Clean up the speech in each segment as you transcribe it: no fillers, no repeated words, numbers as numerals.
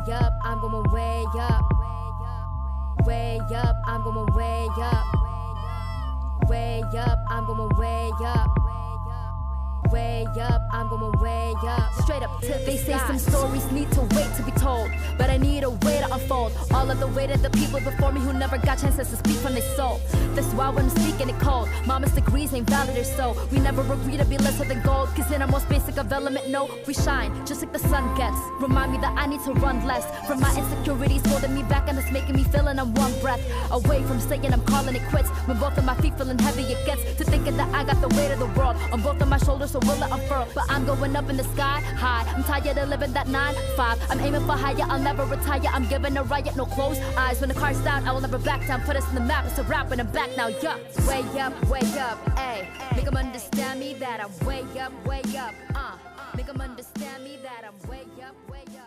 up, I'm going way up. Way up, I'm going way up. Way up, I'm going way up. Way up, I'm going way up. Straight up to the They say some stories need to wait to be told, but I need a way to unfold all of the weight of the people before me who never got chances to speak from their soul. That's why when I'm speaking it cold, mama's degrees ain't valid or so. We never agree to be lesser than gold, cause in our most basic of element, no, we shine just like the sun gets. Remind me that I need to run less from my insecurities holding me back, and it's making me feeling I'm one breath away from saying I'm calling it quits. When both of my feet feeling heavy, it gets to thinking that I got the weight of the world on both of my shoulders, so will it unfurl? But I'm going up in the sky, high. I'm tired of living that 9-5. I'm aiming for higher, I'll never retire. I'm giving a riot, no closed eyes. When the car's down, I will never back down. Put us in the map, it's a rap and I'm back now, yeah. Way up, ayy. Make them understand me that I'm way up, Make them understand me that I'm way up, ayy.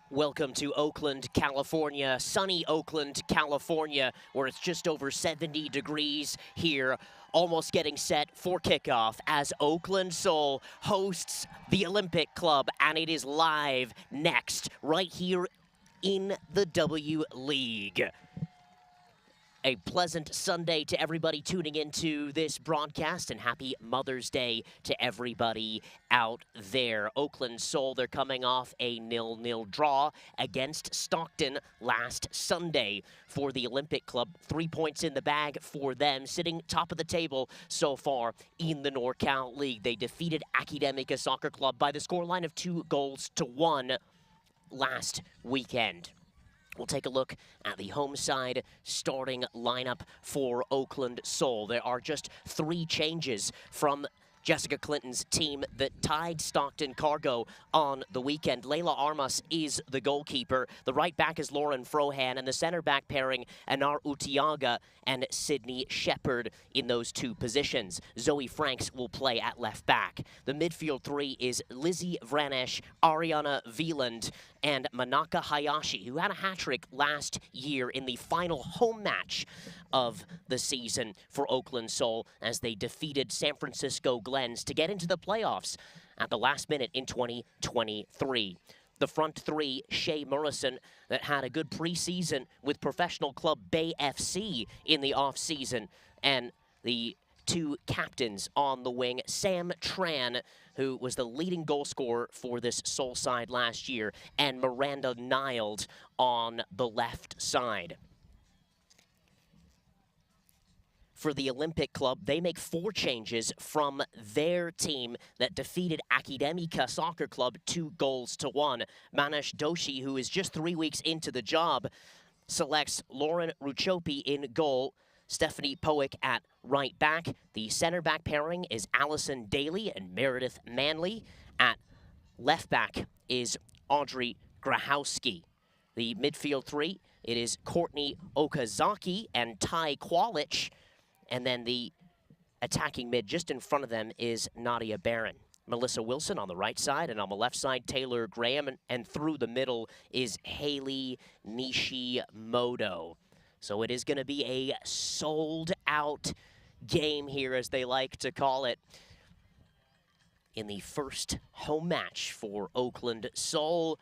Welcome to Oakland, California, sunny Oakland, California, where it's just over 70 degrees here, almost getting set for kickoff as Oakland Soul hosts the Olympic Club, and it is live next, right here in the W League. A pleasant Sunday to everybody tuning into this broadcast, and happy Mother's Day to everybody out there. Oakland Soul, they're coming off a 0-0 draw against Stockton last Sunday for the Olympic Club. 3 points in the bag for them, sitting top of the table so far in the NorCal League. They defeated Academica Soccer Club by the scoreline of 2-1 last weekend. We'll take a look at the home side starting lineup for Oakland Soul. There are just 3 changes from Jessica Clinton's team that tied Stockton Cargo on the weekend. Layla Armas is the goalkeeper. The right back is Lauren Frohan, and the center back pairing Anar Utiaga and Sydney Shepard in those 2 positions. Zoe Franks will play at left back. The midfield 3 is Lizzie Vranesh, Ariana Veland, and Manaka Hayashi, who had a hat-trick last year in the final home match of the season for Oakland Soul as they defeated San Francisco Glens to get into the playoffs at the last minute in 2023. The front 3, Shay Morrison, that had a good preseason with professional club Bay FC in the offseason, and the 2 captains on the wing, Sam Tran, who was the leading goal scorer for this Soul side last year, and Miranda Nild on the left side. For the Olympic Club, they make 4 changes from their team that defeated Academica Soccer Club 2-1. Manish Doshi, who is just 3 weeks into the job, selects Lauren Ruchopi in goal, Stephanie Powick at right back. The center back pairing is Allison Daly and Meredith Manley. At left back is Audrey Grahowski. The midfield 3, it is Courtney Okazaki and Ty Qualich. And then the attacking mid just in front of them is Nadia Barron. Melissa Wilson on the right side, and on the left side, Taylor Graham, and through the middle is Haley Nishimoto. So it is going to be a sold-out game here, as they like to call it, in the first home match for Oakland Soul.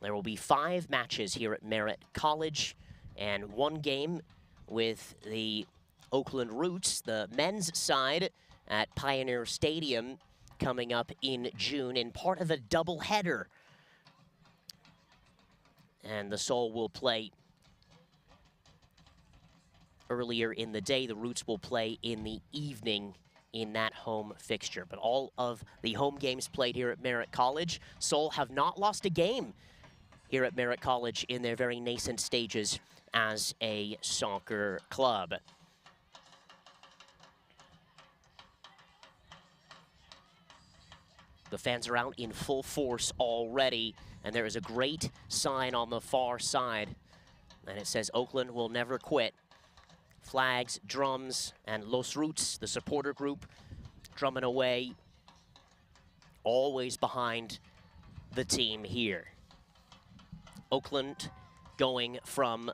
There will be 5 matches here at Merritt College, and 1 game with the Oakland Roots, the men's side, at Pioneer Stadium coming up in June in part of a doubleheader. And the Soul will play earlier in the day. The Roots will play in the evening in that home fixture. But all of the home games played here at Merritt College. Soul have not lost a game here at Merritt College in their very nascent stages as a soccer club. The fans are out in full force already, and there is a great sign on the far side, and it says Oakland will never quit. Flags, drums, and Los Roots, the supporter group, drumming away, always behind the team here. Oakland going from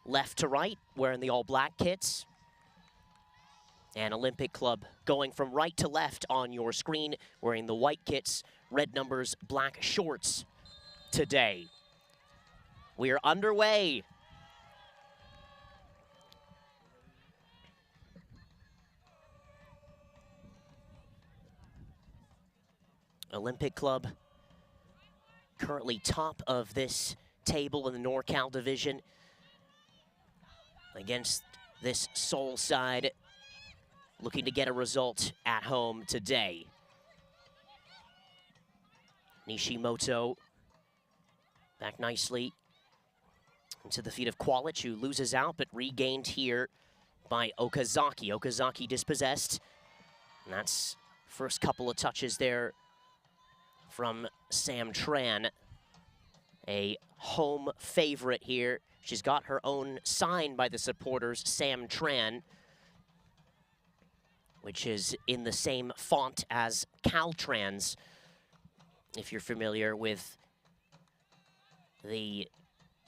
left to right, wearing the all-black kits. And Olympic Club going from right to left on your screen, wearing the white kits, red numbers, black shorts today. We are underway. Olympic Club currently top of this table in the NorCal division against this Seoul side, looking to get a result at home today. Nishimoto back nicely into the feet of Qualich, who loses out, but regained here by Okazaki. Okazaki dispossessed, and that's first couple of touches there from Sam Tran, a home favorite here. She's got her own sign by the supporters, Sam Tran, which is in the same font as Caltrans, if you're familiar with the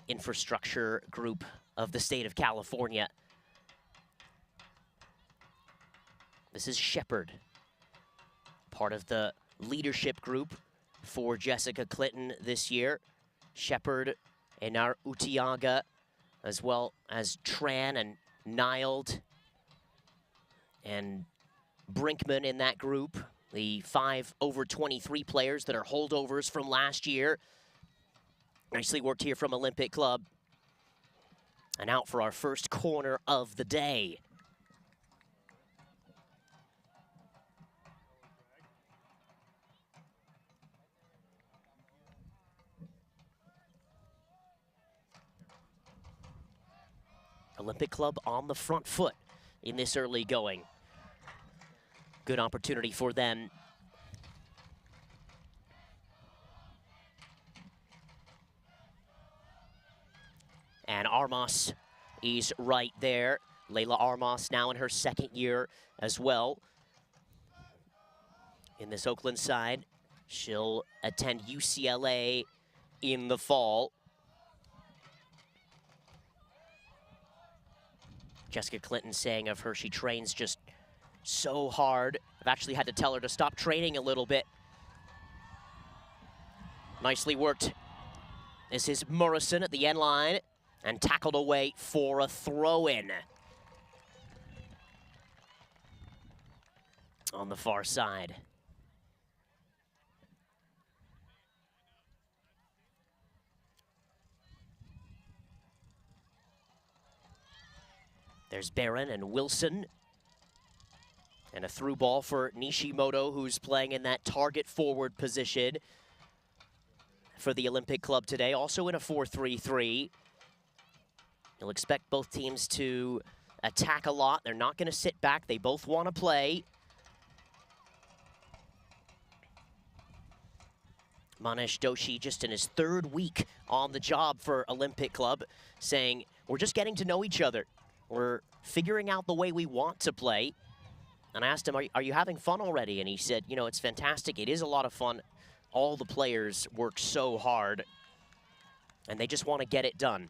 infrastructure group of the state of California. This is Shepard, part of the leadership group for Jessica Clinton this year. Shepard, Enar Utiaga, as well as Tran and Nylde and Brinkman in that group. The 5 over 23 players that are holdovers from last year. Nicely worked here from Olympic Club. And out for our first corner of the day. Olympic Club on the front foot in this early going. Good opportunity for them. And Armas is right there. Layla Armas now in her second year as well. In this Oakland side, she'll attend UCLA in the fall. Jessica Clinton saying of her, she trains just so hard. I've actually had to tell her to stop training a little bit. Nicely worked. This is Morrison at the end line and tackled away for a throw-in. On the far side. There's Barron and Wilson. And a through ball for Nishimoto, who's playing in that target forward position for the Olympic Club today, also in a 4-3-3. You'll expect both teams to attack a lot. They're not going to sit back. They both want to play. Manesh Doshi just in his third week on the job for Olympic Club, saying, we're just getting to know each other. We're figuring out the way we want to play. And I asked him, are you having fun already? And he said, you know, it's fantastic. It is a lot of fun. All the players work so hard, and they just want to get it done.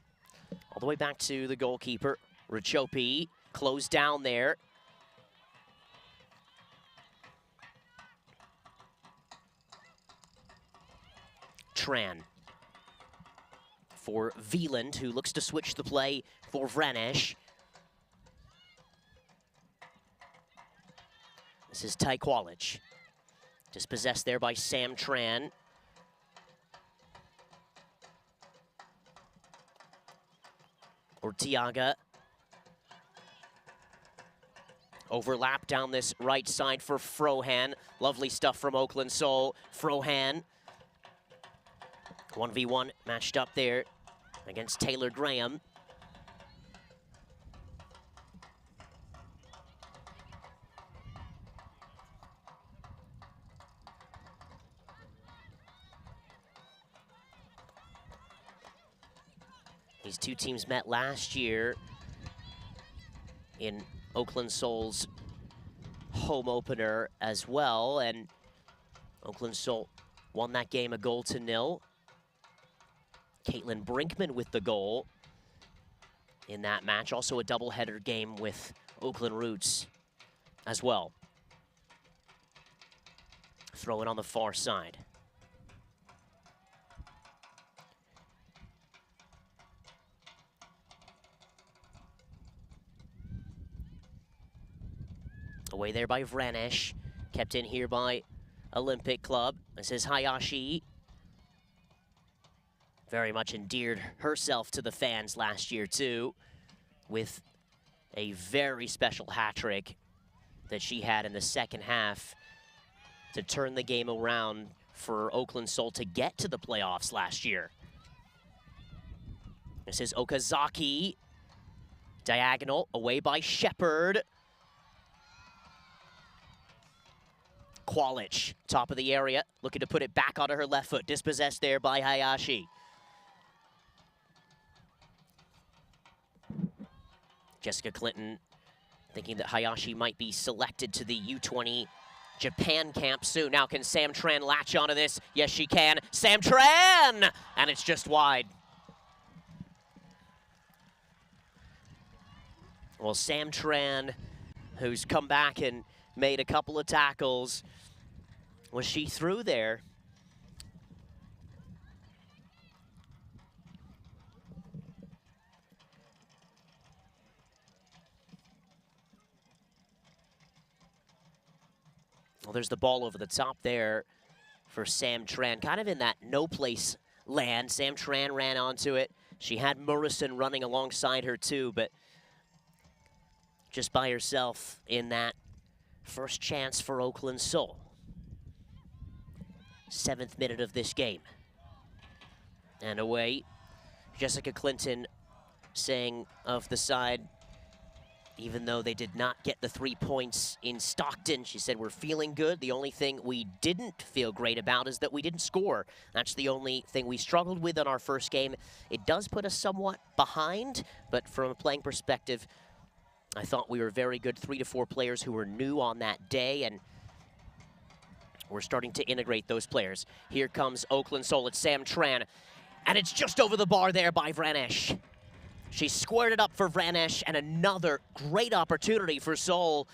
All the way back to the goalkeeper, Richopi, closed down there. Tran for Wieland, who looks to switch the play for Vranesh. This is Ty Qualich. Dispossessed there by Sam Tran. Ortiaga. Overlap down this right side for Frohan. Lovely stuff from Oakland Seoul. Frohan. 1v1 matched up there against Taylor Graham. These two teams met last year in Oakland Seoul's home opener as well, and Oakland Seoul won that game 1-0. Caitlin Brinkman with the goal in that match. Also a doubleheader game with Oakland Roots. as well. Throw it on the far side. Away there by Vranesh. Kept in here by Olympic Club. This is Hayashi. Very much endeared herself to the fans last year, too, with a very special hat trick that she had in the second half to turn the game around for Oakland Soul to get to the playoffs last year. This is Okazaki. Diagonal, away by Shepard. Qualich, top of the area, looking to put it back onto her left foot. Dispossessed there by Hayashi. Jessica Clinton thinking that Hayashi might be selected to the U20 Japan camp soon. Now can Sam Tran latch onto this? Yes, she can. Sam Tran! And it's just wide. Well, Sam Tran, who's come back and made a couple of tackles, was she through there? Well, there's the ball over the top there for Sam Tran, kind of in that no-place land. Sam Tran ran onto it. She had Morrison running alongside her too, but just by herself in that first chance for Oakland Soul. 7th minute of this game. And away, Jessica Clinton saying of the side, even though they did not get the 3 points in Stockton, she said, we're feeling good. The only thing we didn't feel great about is that we didn't score. That's the only thing we struggled with in our first game. It does put us somewhat behind, but from a playing perspective, I thought we were very good. 3 to 4 players who were new on that day, and we're starting to integrate those players. Here comes Oakland Soul. It's Sam Tran, and it's just over the bar there by Vranesh. She squared it up for Vranesh, and another great opportunity for Soul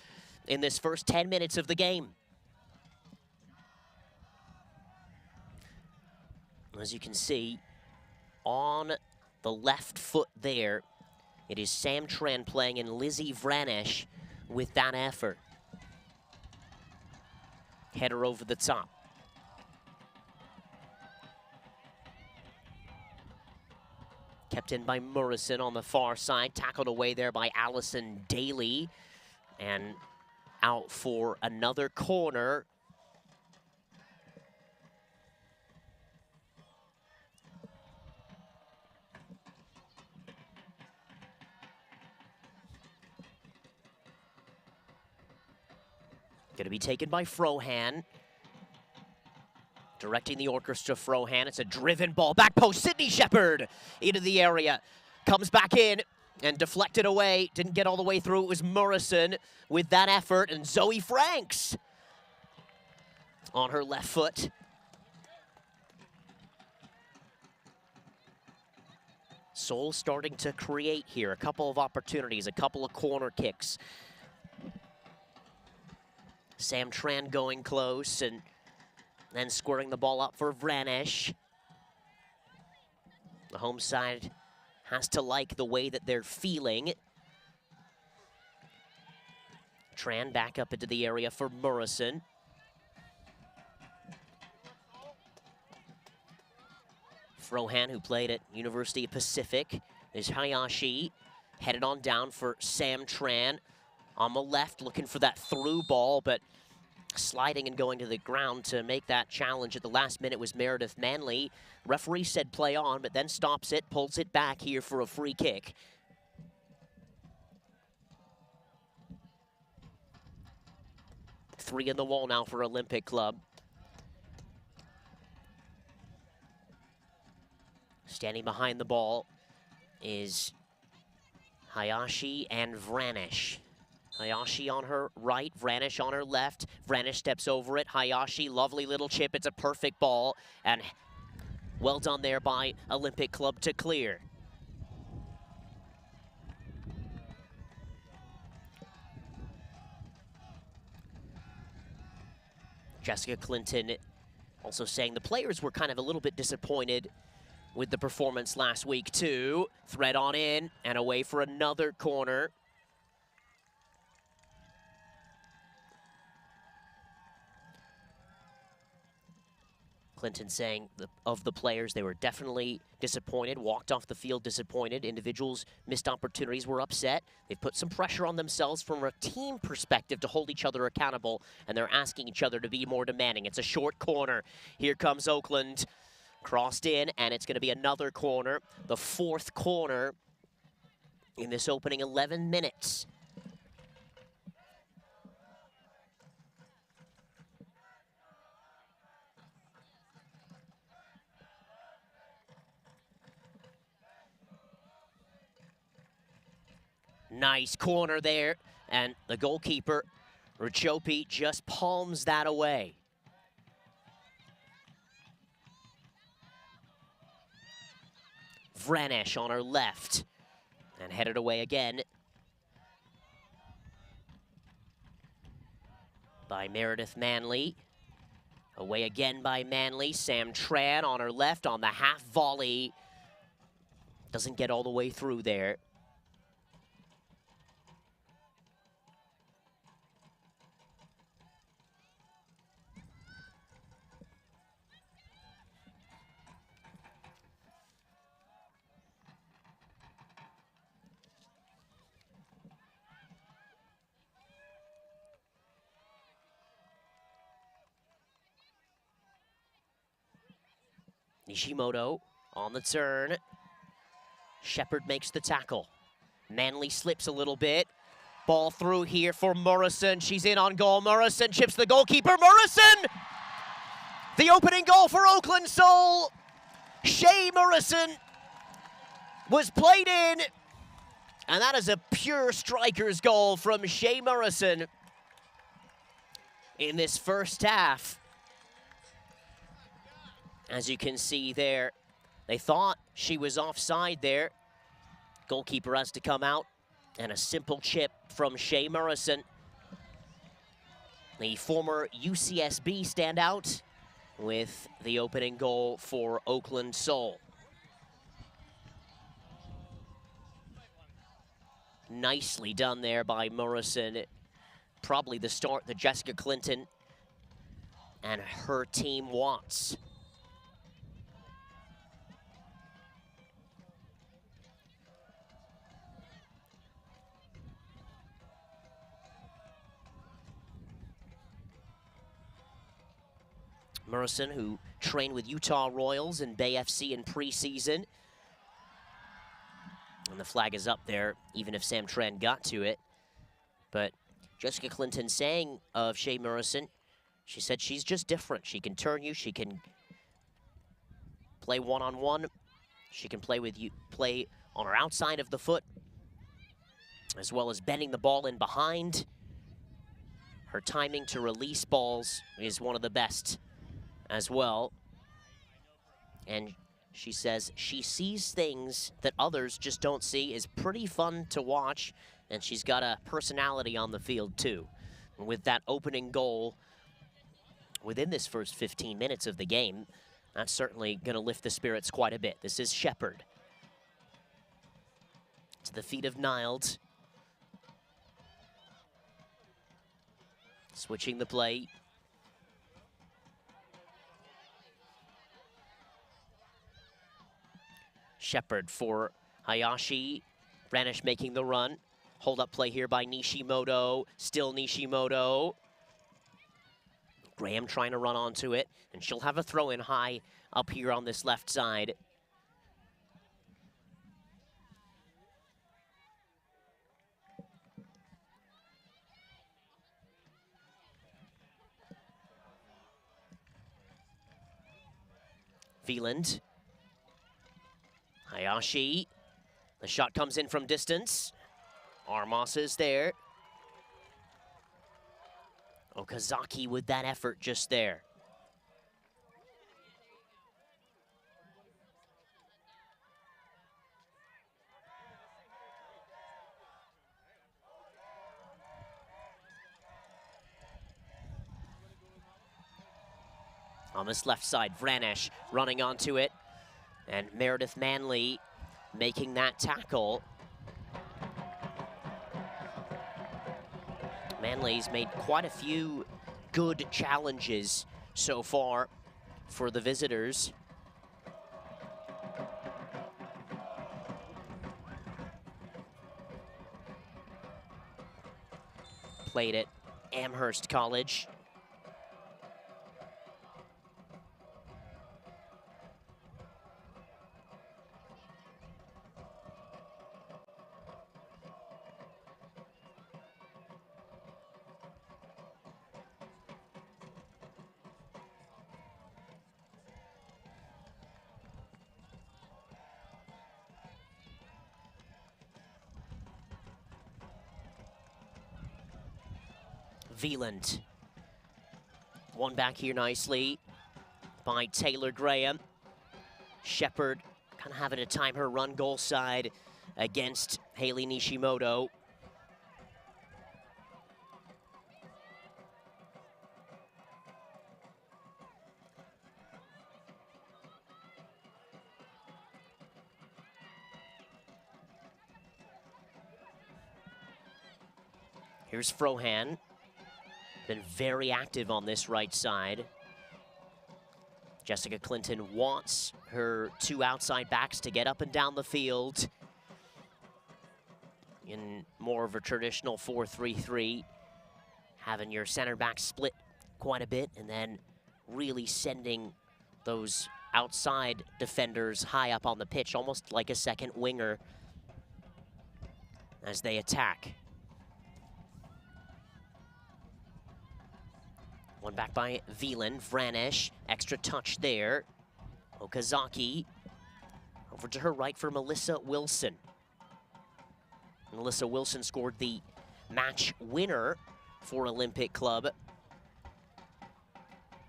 in this first 10 minutes of the game. As you can see, on the left foot there, it is Sam Tran playing in Lizzie Vranesh with that effort. Header over the top. Kept in by Morrison on the far side. Tackled away there by Allison Daly. And out for another corner. Going to be taken by Frohan. Directing the orchestra, Frohan. It's a driven ball. Back post, Sydney Shepard into the area. Comes back in and deflected away. Didn't get all the way through. It was Morrison with that effort. And Zoe Franks on her left foot. Soul starting to create here. A couple of opportunities, a couple of corner kicks. Sam Tran going close and then squaring the ball up for Vranesh. The home side has to like the way that they're feeling. Tran back up into the area for Morrison. Frohan, who played at University of Pacific, is Hayashi. Headed on down for Sam Tran. On the left, looking for that through ball, but sliding and going to the ground to make that challenge at the last minute was Meredith Manley. Referee said play on, but then stops it, pulls it back here for a free kick. Three in the wall now for Olympic Club. Standing behind the ball is Hayashi and Vranesh. Hayashi on her right, Vranesh on her left. Vranesh steps over it. Hayashi, lovely little chip. It's a perfect ball. And well done there by Olympic Club to clear. Jessica Clinton also saying the players were kind of a little bit disappointed with the performance last week too. Thread on in and away for another corner. Clinton saying of the players, they were definitely disappointed, walked off the field disappointed. Individuals missed opportunities, were upset. They've put some pressure on themselves from a team perspective to hold each other accountable, and they're asking each other to be more demanding. It's a short corner. Here comes Oakland. Crossed in, and it's going to be another corner, the fourth corner in this opening 11 minutes. Nice corner there, and the goalkeeper, Rachopi, just palms that away. Vranesh on her left, and headed away again by Meredith Manley. Away again by Manley. Sam Tran on her left on the half volley. Doesn't get all the way through there. Nishimoto on the turn. Shepard makes the tackle. Manley slips a little bit. Ball through here for Morrison. She's in on goal. Morrison chips the goalkeeper. Morrison! The opening goal for Oakland Soul. Shea Morrison was played in. And that is a pure striker's goal from Shea Morrison in this first half. As you can see there, they thought she was offside there. Goalkeeper has to come out, and a simple chip from Shea Morrison. The former UCSB standout with the opening goal for Oakland Soul. Nicely done there by Morrison. Probably the start that Jessica Clinton and her team wants. Morrison, who trained with Utah Royals and Bay FC in preseason. And the flag is up there, even if Sam Tran got to it. But Jessica Clinton saying of Shea Morrison, she said she's just different. She can turn you, she can play one-on-one, she can play with you, play on her outside of the foot, as well as bending the ball in behind. Her timing to release balls is one of the best as well. And she says she sees things that others just don't see. Is pretty fun to watch, and she's got a personality on the field too. And with that opening goal within this first 15 minutes of the game, that's certainly going to lift the spirits quite a bit. This is Shepard. To the feet of Niled. Switching the play. Shepard for Hayashi. Vranesh making the run. Hold up play here by Nishimoto. Still Nishimoto. Graham trying to run onto it, and she'll have a throw in high up here on this left side. Veland. Hayashi. The shot comes in from distance. Armas is there. Okazaki with that effort just there. On this left side, Vranesh running onto it. And Meredith Manley making that tackle. Manley's made quite a few good challenges so far for the visitors. Played at Amherst College. Veland. One back here nicely by Taylor Graham. Shepard kind of having to time her run goal side against Haley Nishimoto. Here's Frohan. Been very active on this right side. Jessica Clinton wants her two outside backs to get up and down the field in more of a traditional 4-3-3, having your center back split quite a bit and then really sending those outside defenders high up on the pitch, almost like a second winger as they attack. One back by Veland, Vranesh, extra touch there. Okazaki over to her right for Melissa Wilson. Melissa Wilson scored the match winner for Olympic Club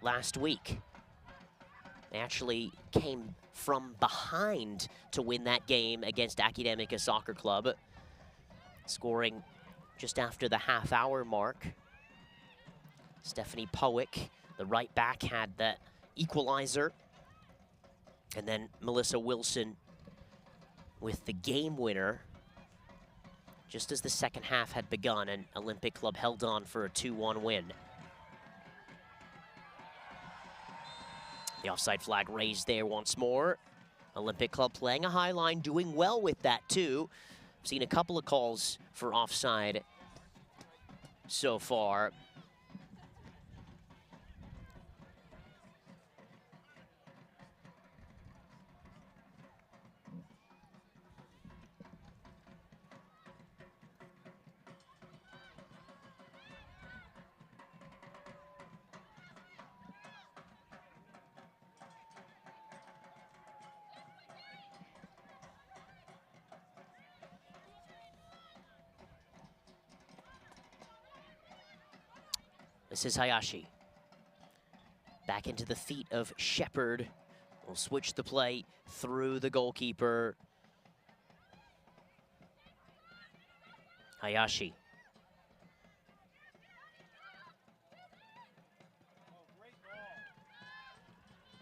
last week. They actually came from behind to win that game against Academica Soccer Club, scoring just after the half-hour mark. Stephanie Powick, the right back, had that equalizer. And then Melissa Wilson with the game winner just as the second half had begun, and Olympic Club held on for a 2-1 win. The offside flag raised there once more. Olympic Club playing a high line, doing well with that too. Seen a couple of calls for offside so far. This is Hayashi. Back into the feet of Shepard. We'll switch the play through the goalkeeper. Hayashi.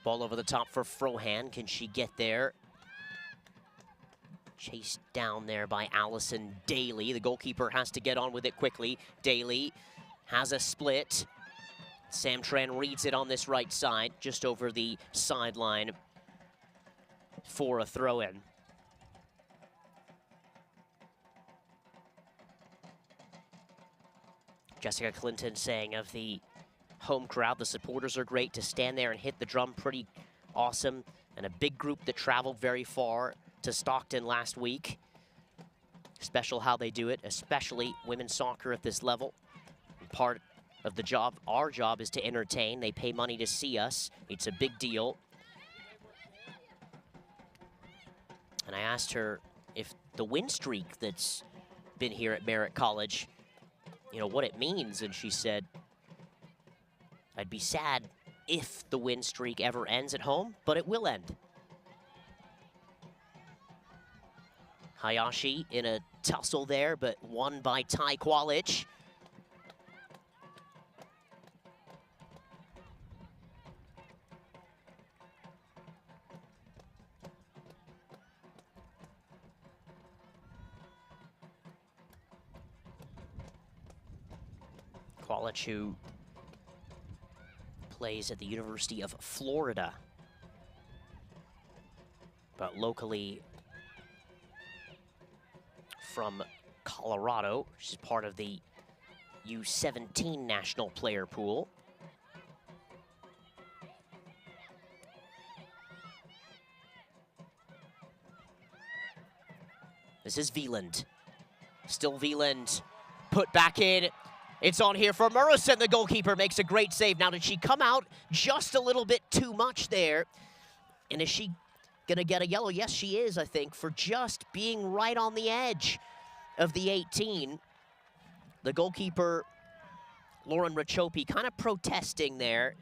Ball over the top for Frohan. Can she get there? Chased down there by Allison Daly. The goalkeeper has to get on with it quickly. Daly has a split. Sam Tran reads it on this right side, just over the sideline for a throw-in. Jessica Clinton saying of the home crowd, the supporters are great to stand there and hit the drum, pretty awesome. And a big group that traveled very far to Stockton last week. Special how they do it, especially women's soccer at this level. Part of the job, our job, is to entertain. They pay money to see us. It's a big deal. And I asked her if the win streak that's been here at Merritt College, you know, what it means. And she said, I'd be sad if the win streak ever ends at home, but it will end. Hayashi in a tussle there, but won by Ty Qualich. College who plays at the University of Florida, but locally from Colorado. She's part of the U17 national player pool. This is Veland. Still Veland. Put back in. It's on here for Murrison. The goalkeeper makes a great save. Now, did she come out just a little bit too much there? And is she going to get a yellow? Yes, she is, I think, for just being right on the edge of the 18. The goalkeeper, Lauren Rachopi, kind of protesting there,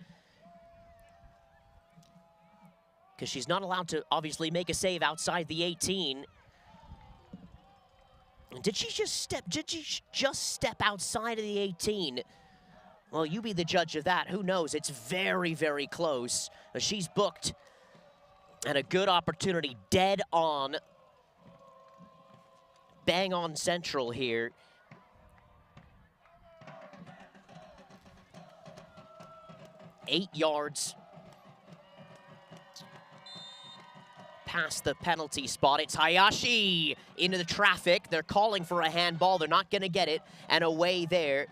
because she's not allowed to obviously make a save outside the 18. Did she just step outside of the 18? Well, you be the judge of that. Who knows? It's very, very close. She's booked. And a good opportunity, dead on. Bang on central here. Eight yards past the penalty spot. It's Hayashi into the traffic. They're calling for a handball. They're not going to get it. And away there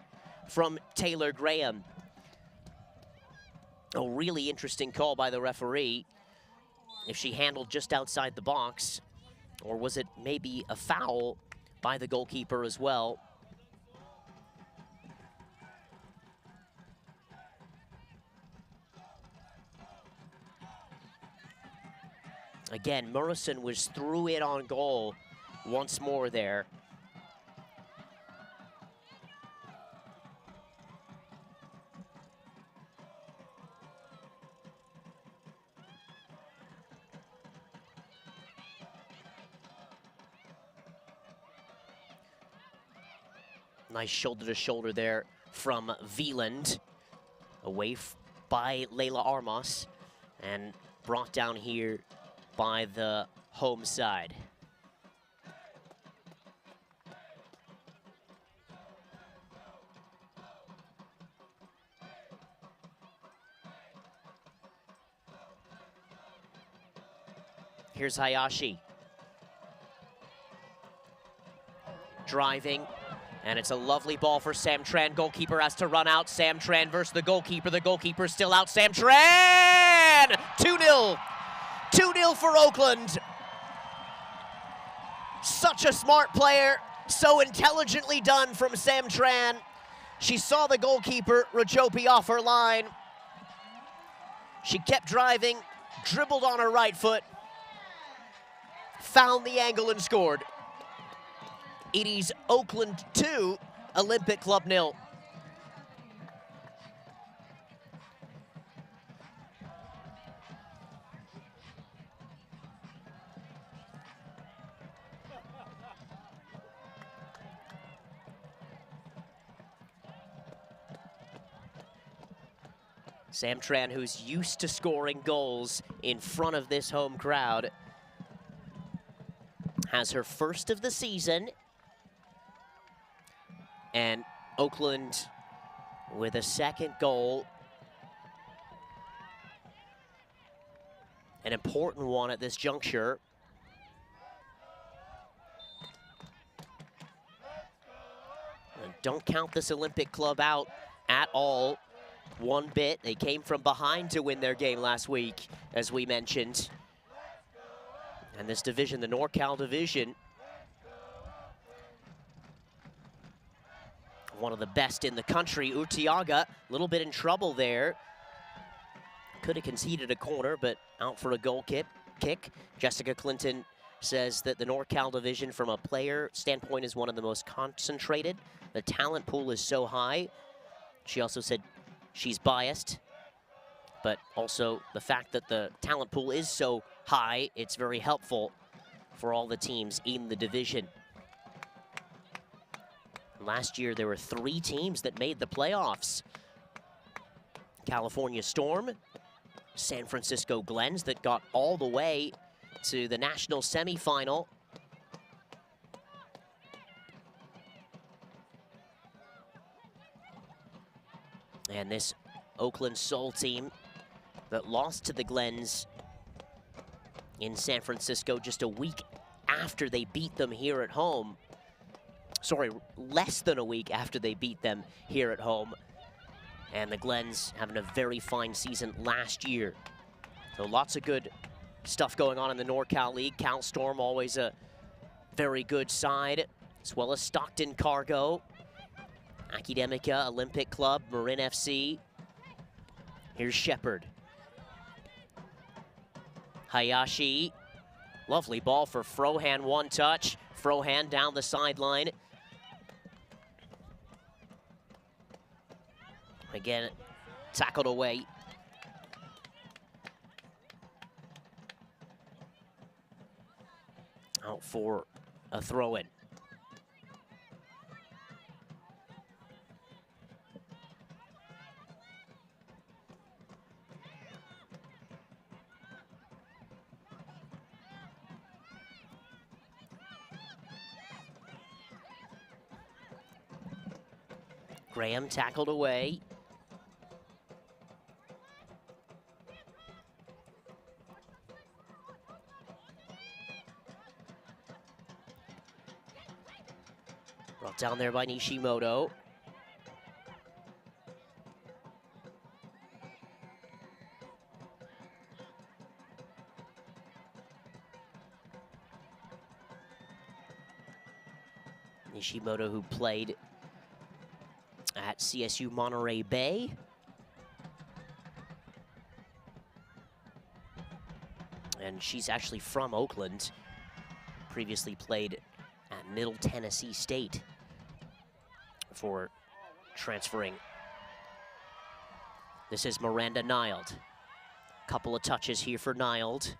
from Taylor Graham. A really interesting call by the referee. If she handled just outside the box, or was it maybe a foul by the goalkeeper as well? Again, Murrison was through it on goal once more there. Nice shoulder-to-shoulder there from Veland. Away by Layla Armas. And brought down here by the home side. Here's Hayashi. Driving. And it's a lovely ball for Sam Tran. Goalkeeper has to run out. Sam Tran versus the goalkeeper. The goalkeeper's still out. Sam Tran! 2-0. 2-0 for Oakland. Such a smart player. So intelligently done from Sam Tran. She saw the goalkeeper, Rachopi, off her line. She kept driving, dribbled on her right foot, found the angle and scored. It is Oakland 2, Olympic Club 0. Sam Tran, who's used to scoring goals in front of this home crowd, has her first of the season. And Oakland with a second goal. An important one at this juncture. And don't count this Olympic club out at all, one bit. They came from behind to win their game last week, as we mentioned. And this division, the NorCal division, one of the best in the country. Utiaga, a little bit in trouble there. Could have conceded a corner, but out for a goal kick. Jessica Clinton says that the NorCal division, from a player standpoint, is one of the most concentrated. The talent pool is so high. She also said she's biased, but also the fact that the talent pool is so high, it's very helpful for all the teams in the division. Last year, there were 3 teams that made the playoffs. California Storm, San Francisco Glens, that got all the way to the national semifinal. And this Oakland Soul team that lost to the Glens in San Francisco just a week after they beat them here at home. Sorry, less than a week after they beat them here at home. And the Glens having a very fine season last year. So lots of good stuff going on in the NorCal League. Cal Storm always a very good side, as well as Stockton Cargo, Academica, Olympic Club, Marin FC. Here's Shepard. Hayashi, lovely ball for Frohan, one touch. Frohan down the sideline. Again, tackled away. Out for a throw-in. Graham tackled away. Brought down there by Nishimoto. Nishimoto, who played at CSU Monterey Bay. And she's actually from Oakland. Previously played at Middle Tennessee State before transferring. This is Miranda Nylde. Couple of touches here for Nylde.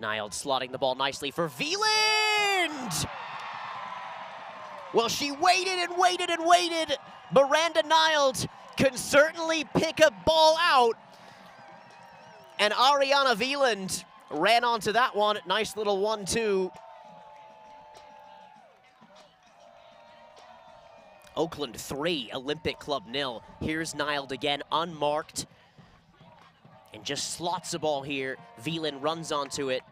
Nylde slotting the ball nicely for Veland! Well, she waited and waited and waited. Miranda Nylde can certainly pick a ball out. And Ariana Veland ran onto that one. Nice little 1-2. Oakland 3, Olympic Club 0. Here's Nylde again, unmarked. And just slots the ball here. Veland runs onto it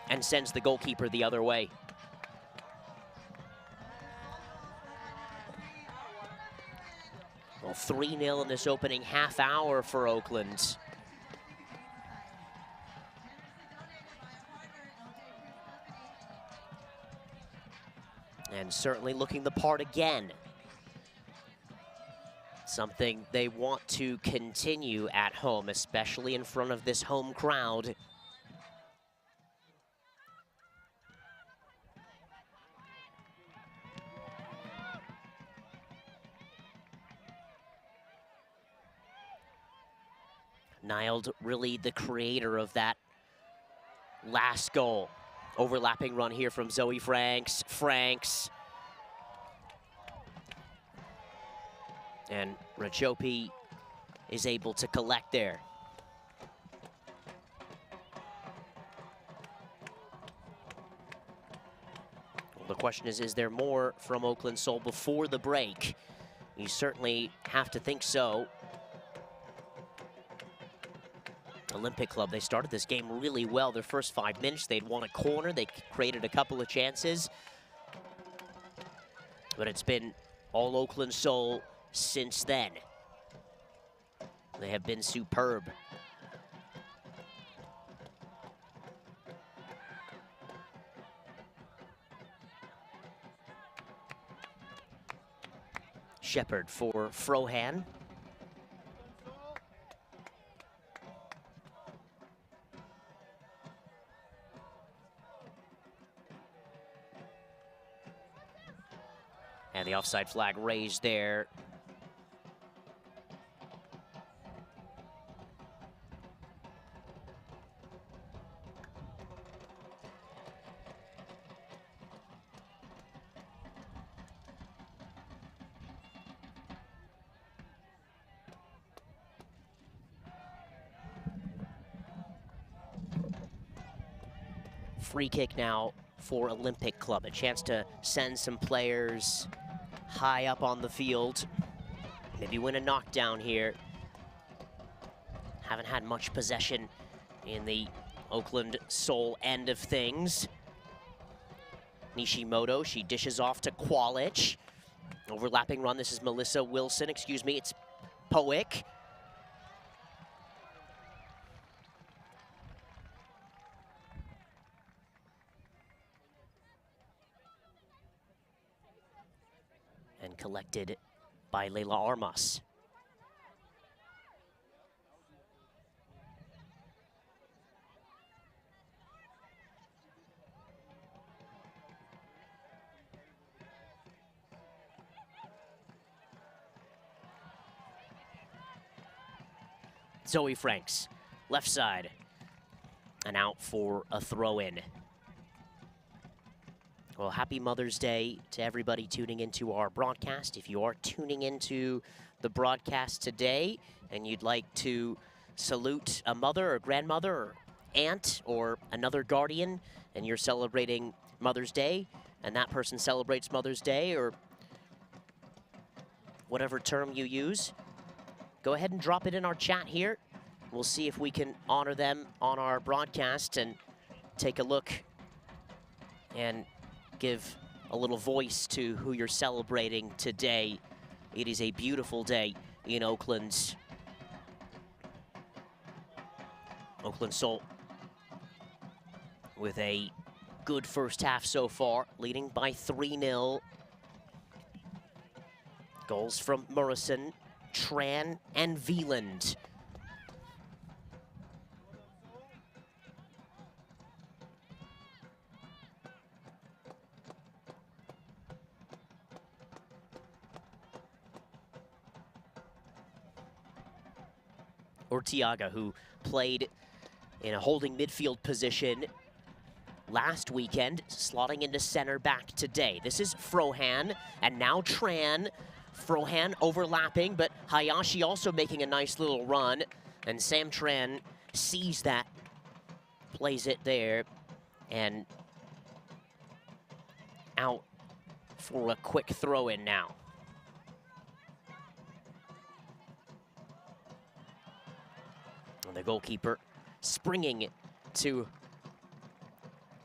and sends the goalkeeper the other way. Well, 3-0 in this opening half hour for Oakland. And certainly looking the part again. Something they want to continue at home, especially in front of this home crowd. Nylde really the creator of that last goal. Overlapping run here from Zoe Franks. And Rajopi is able to collect there. Well, the question is there more from Oakland Soul before the break? You certainly have to think so. Olympic Club, they started this game really well. Their first 5 minutes, they'd won a corner. They created a couple of chances. But it's been all Oakland Soul since then. They have been superb. Shepard for Frohan. And the offside flag raised there. Free kick now for Olympic Club. A chance to send some players high up on the field. Maybe win a knockdown here. Haven't had much possession in the Oakland Soul end of things. Nishimoto, she dishes off to Qualich. Overlapping run, this is Melissa Wilson, excuse me, it's Poick. And collected by Leila Armas. Zoe Franks, left side, and out for a throw-in. Well, happy Mother's Day to everybody tuning into our broadcast. If you are tuning into the broadcast today and you'd like to salute a mother or grandmother or aunt or another guardian and you're celebrating Mother's Day and that person celebrates Mother's Day or whatever term you use, go ahead and drop it in our chat here. We'll see if we can honor them on our broadcast and take a look and give a little voice to who you're celebrating today. It is a beautiful day in Oakland. Oakland Soul with a good first half so far, leading by 3-0. Goals from Morrison, Tran, and Veland. Ortiaga, who played in a holding midfield position last weekend, slotting into center back today. This is Frohan, and now Tran. Frohan overlapping, but Hayashi also making a nice little run, and Sam Tran sees that, plays it there, and out for a quick throw-in now. And the goalkeeper springing to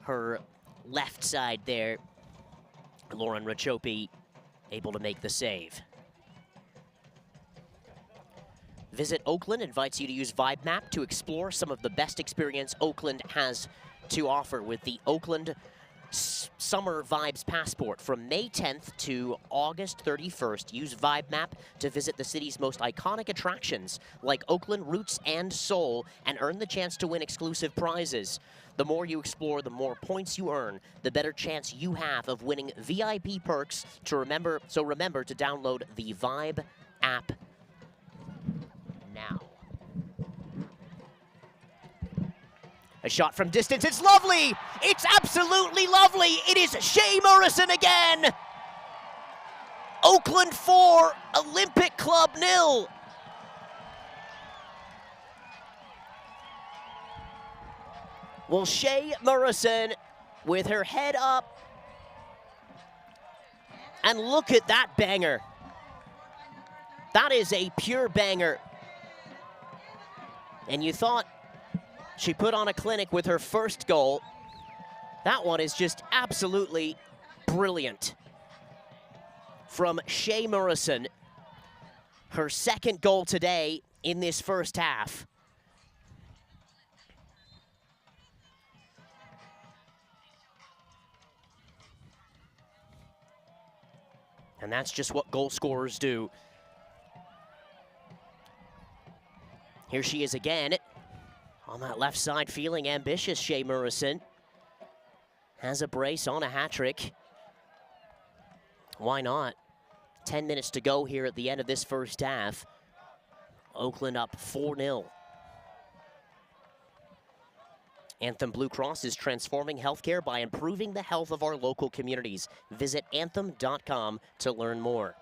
her left side there. Lauren Rachopi able to make the save. Visit Oakland invites you to use Vibe Map to explore some of the best experience Oakland has to offer with the Oakland Summer Vibes Passport. From May 10th to August 31st, use Vibe Map to visit the city's most iconic attractions like Oakland Roots and Soul and earn the chance to win exclusive prizes. The more you explore, the more points you earn, the better chance you have of winning VIP perks. Remember to download the Vibe app now. A shot from distance, it's lovely! It's absolutely lovely! It is Shea Morrison again! Oakland 4, Olympic Club 0. Well, Shea Morrison with her head up. And look at that banger. That is a pure banger. And you thought she put on a clinic with her first goal. That one is just absolutely brilliant. From Shea Morrison, her second goal today in this first half. And that's just what goal scorers do. Here she is again. On that left side, feeling ambitious, Shea Morrison. Has a brace on a hat trick. Why not? 10 minutes to go here at the end of this first half. Oakland up 4-0. Anthem Blue Cross is transforming healthcare by improving the health of our local communities. Visit anthem.com to learn more.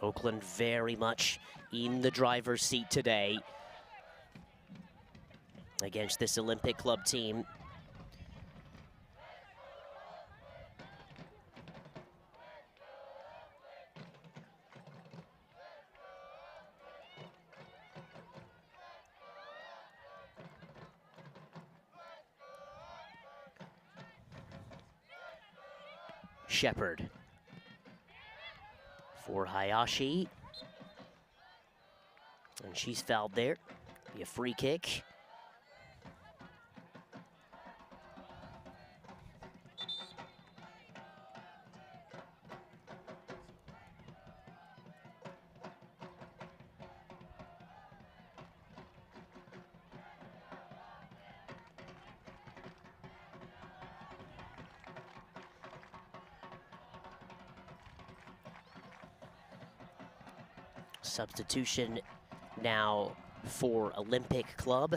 Oakland very much in the driver's seat today against this Olympic Club team. Shepard for Hayashi. And she's fouled there. Be a free kick. Substitution now for Olympic Club.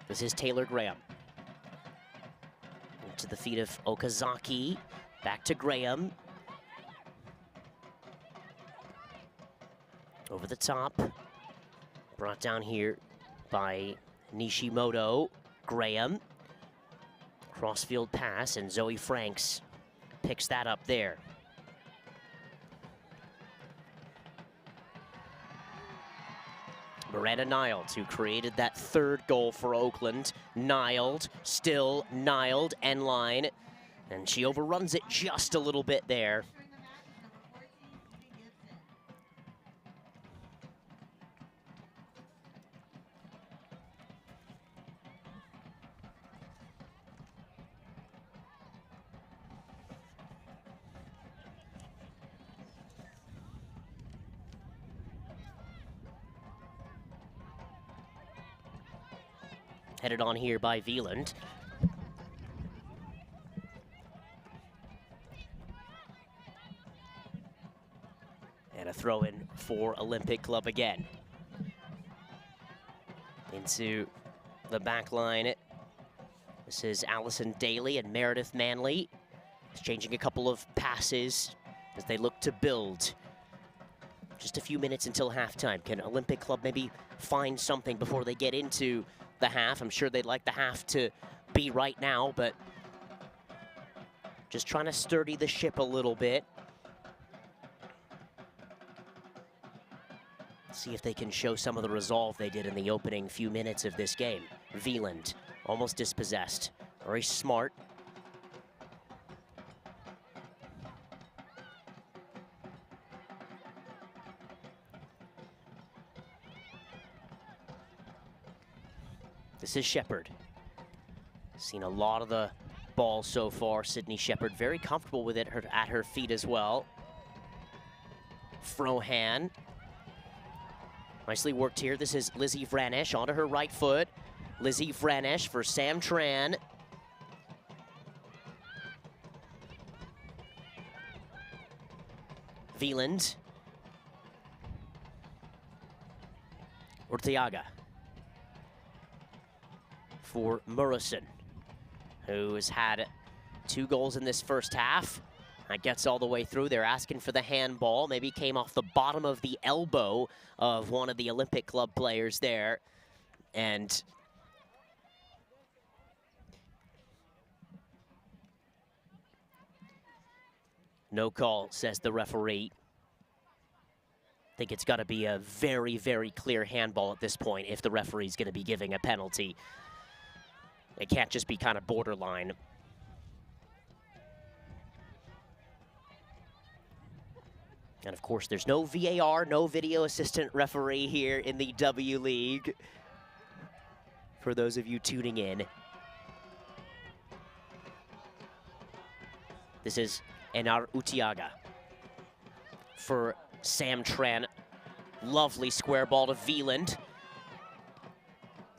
This is Taylor Graham. Into the feet of Okazaki. Back to Graham. Over the top. Brought down here by Nishimoto. Graham. Crossfield pass, and Zoe Franks picks that up there. Miranda Nyled, who created that third goal for Oakland. Nyled, still Nyled, end line. And she overruns it just a little bit there. Headed on here by Wieland. And a throw in for Olympic Club again. Into the back line. This is Allison Daly and Meredith Manley. Exchanging a couple of passes as they look to build. Just a few minutes until halftime. Can Olympic Club maybe find something before they get into the half? I'm sure they'd like the half to be right now, but just trying to sturdy the ship a little bit. See if they can show some of the resolve they did in the opening few minutes of this game. Wieland, almost dispossessed. Very smart. This is Shepard. Seen a lot of the ball so far. Sydney Shepard very comfortable with it at her feet as well. Frohan. Nicely worked here. This is Lizzie Vranesh onto her right foot. Lizzie Vranesh for Sam Tran. Wieland. Orteaga. For Murrison, who has had 2 goals in this first half. That gets all the way through. They're asking for the handball. Maybe came off the bottom of the elbow of one of the Olympic Club players there. And no call, says the referee. I think it's got to be a very, very clear handball at this point if the referee's going to be giving a penalty. It can't just be kind of borderline. And of course, there's no VAR, no video assistant referee here in the W League. For those of you tuning in. This is Enar Utiaga for Sam Tran. Lovely square ball to Wieland.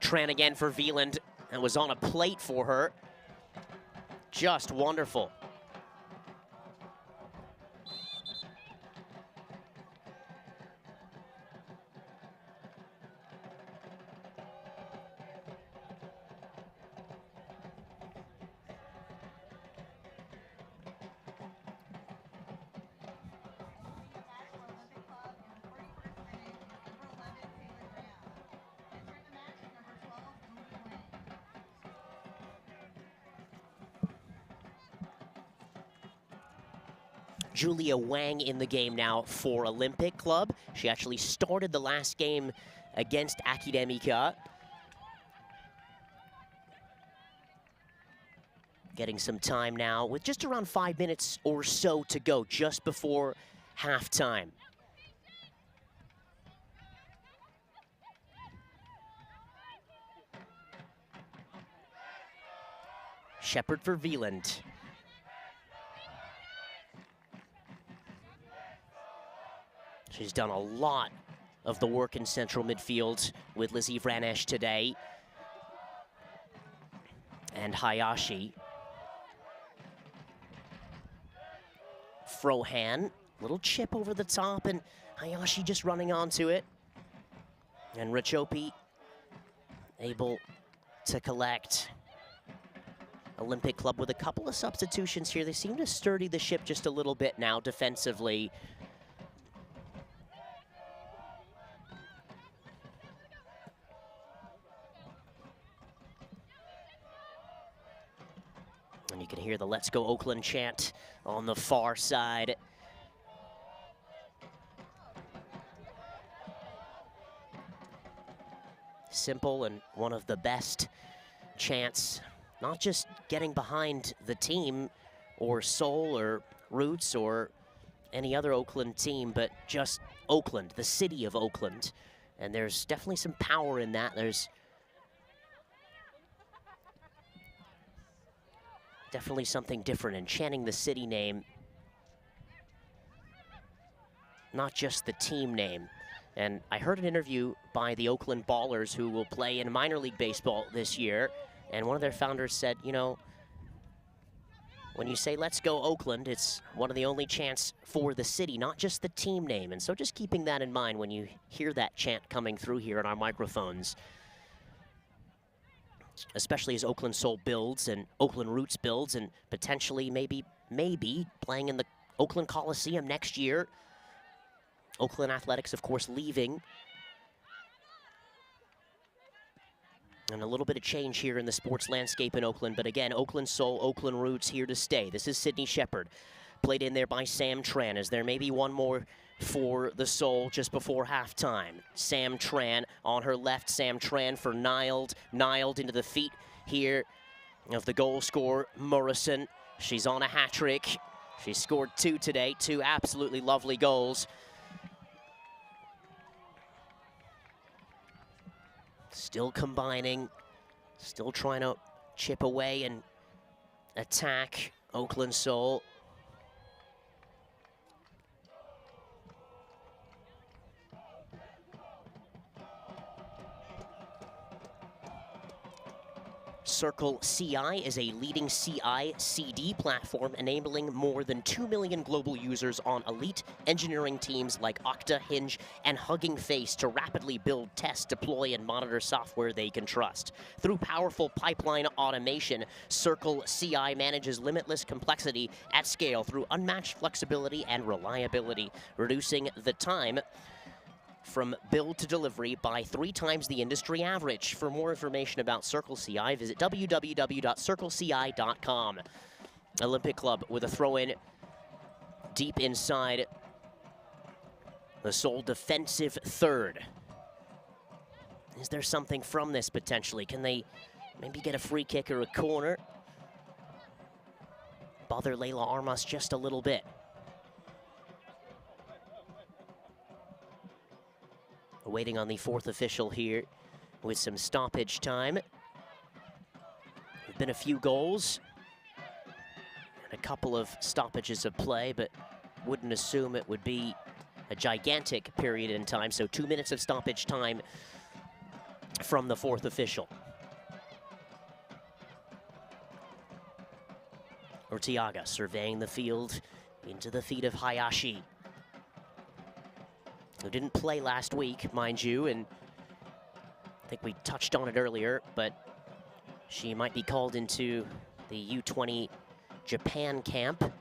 Tran again for Wieland. And was on a plate for her. Just wonderful. Julia Wang in the game now for Olympic Club. She actually started the last game against Academica. Getting some time now with just around 5 minutes or so to go, just before halftime. Shepard for Wieland. She's done a lot of the work in central midfield with Lizzie Vranesh today. And Hayashi. Frohan, little chip over the top, and Hayashi just running onto it. And Rachopi able to collect. Olympic Club with a couple of substitutions here. They seem to sturdy the ship just a little bit now defensively. And you can hear the "Let's Go Oakland" chant on the far side. Simple and one of the best chants, not just getting behind the team or Seoul or Roots or any other Oakland team, but just Oakland, the city of Oakland. And there's definitely some power in that. There's definitely something different in chanting the city name, not just the team name. And I heard an interview by the Oakland Ballers, who will play in minor league baseball this year, and one of their founders said, you know, when you say "Let's Go Oakland," it's one of the only chants for the city, not just the team name. And so just keeping that in mind when you hear that chant coming through here on our microphones, especially as Oakland Soul builds and Oakland Roots builds, and potentially maybe playing in the Oakland Coliseum next year. Oakland Athletics, of course, leaving. And a little bit of change here in the sports landscape in Oakland. But again, Oakland Soul, Oakland Roots here to stay. This is Sydney Shepard, played in there by Sam Tran. Is there maybe one more for the Soul just before halftime? Sam Tran on her left. Sam Tran for Nyled. Nyled into the feet here of the goal scorer, Morrison. She's on a hat trick. She scored 2 today, 2 absolutely lovely goals. Still combining, still trying to chip away and attack Oakland Soul. Circle CI is a leading CI/CD platform enabling more than 2 million global users on elite engineering teams like Okta, Hinge, and Hugging Face to rapidly build, test, deploy, and monitor software they can trust. Through powerful pipeline automation, Circle CI manages limitless complexity at scale through unmatched flexibility and reliability, reducing the time from build to delivery by 3 times the industry average. For more information about Circle CI, visit www.circleci.com. Olympic Club with a throw-in deep inside the Seoul defensive third. Is there something from this potentially? Can they maybe get a free kick or a corner? Bother Leila Armas just a little bit. Waiting on the 4th official here with some stoppage time. There've been a few goals and a couple of stoppages of play, but wouldn't assume it would be a gigantic period in time. So 2 minutes of stoppage time from the 4th official. Urtiaga surveying the field into the feet of Hayashi, who didn't play last week, mind you, and I think we touched on it earlier, but she might be called into the U20 Japan camp.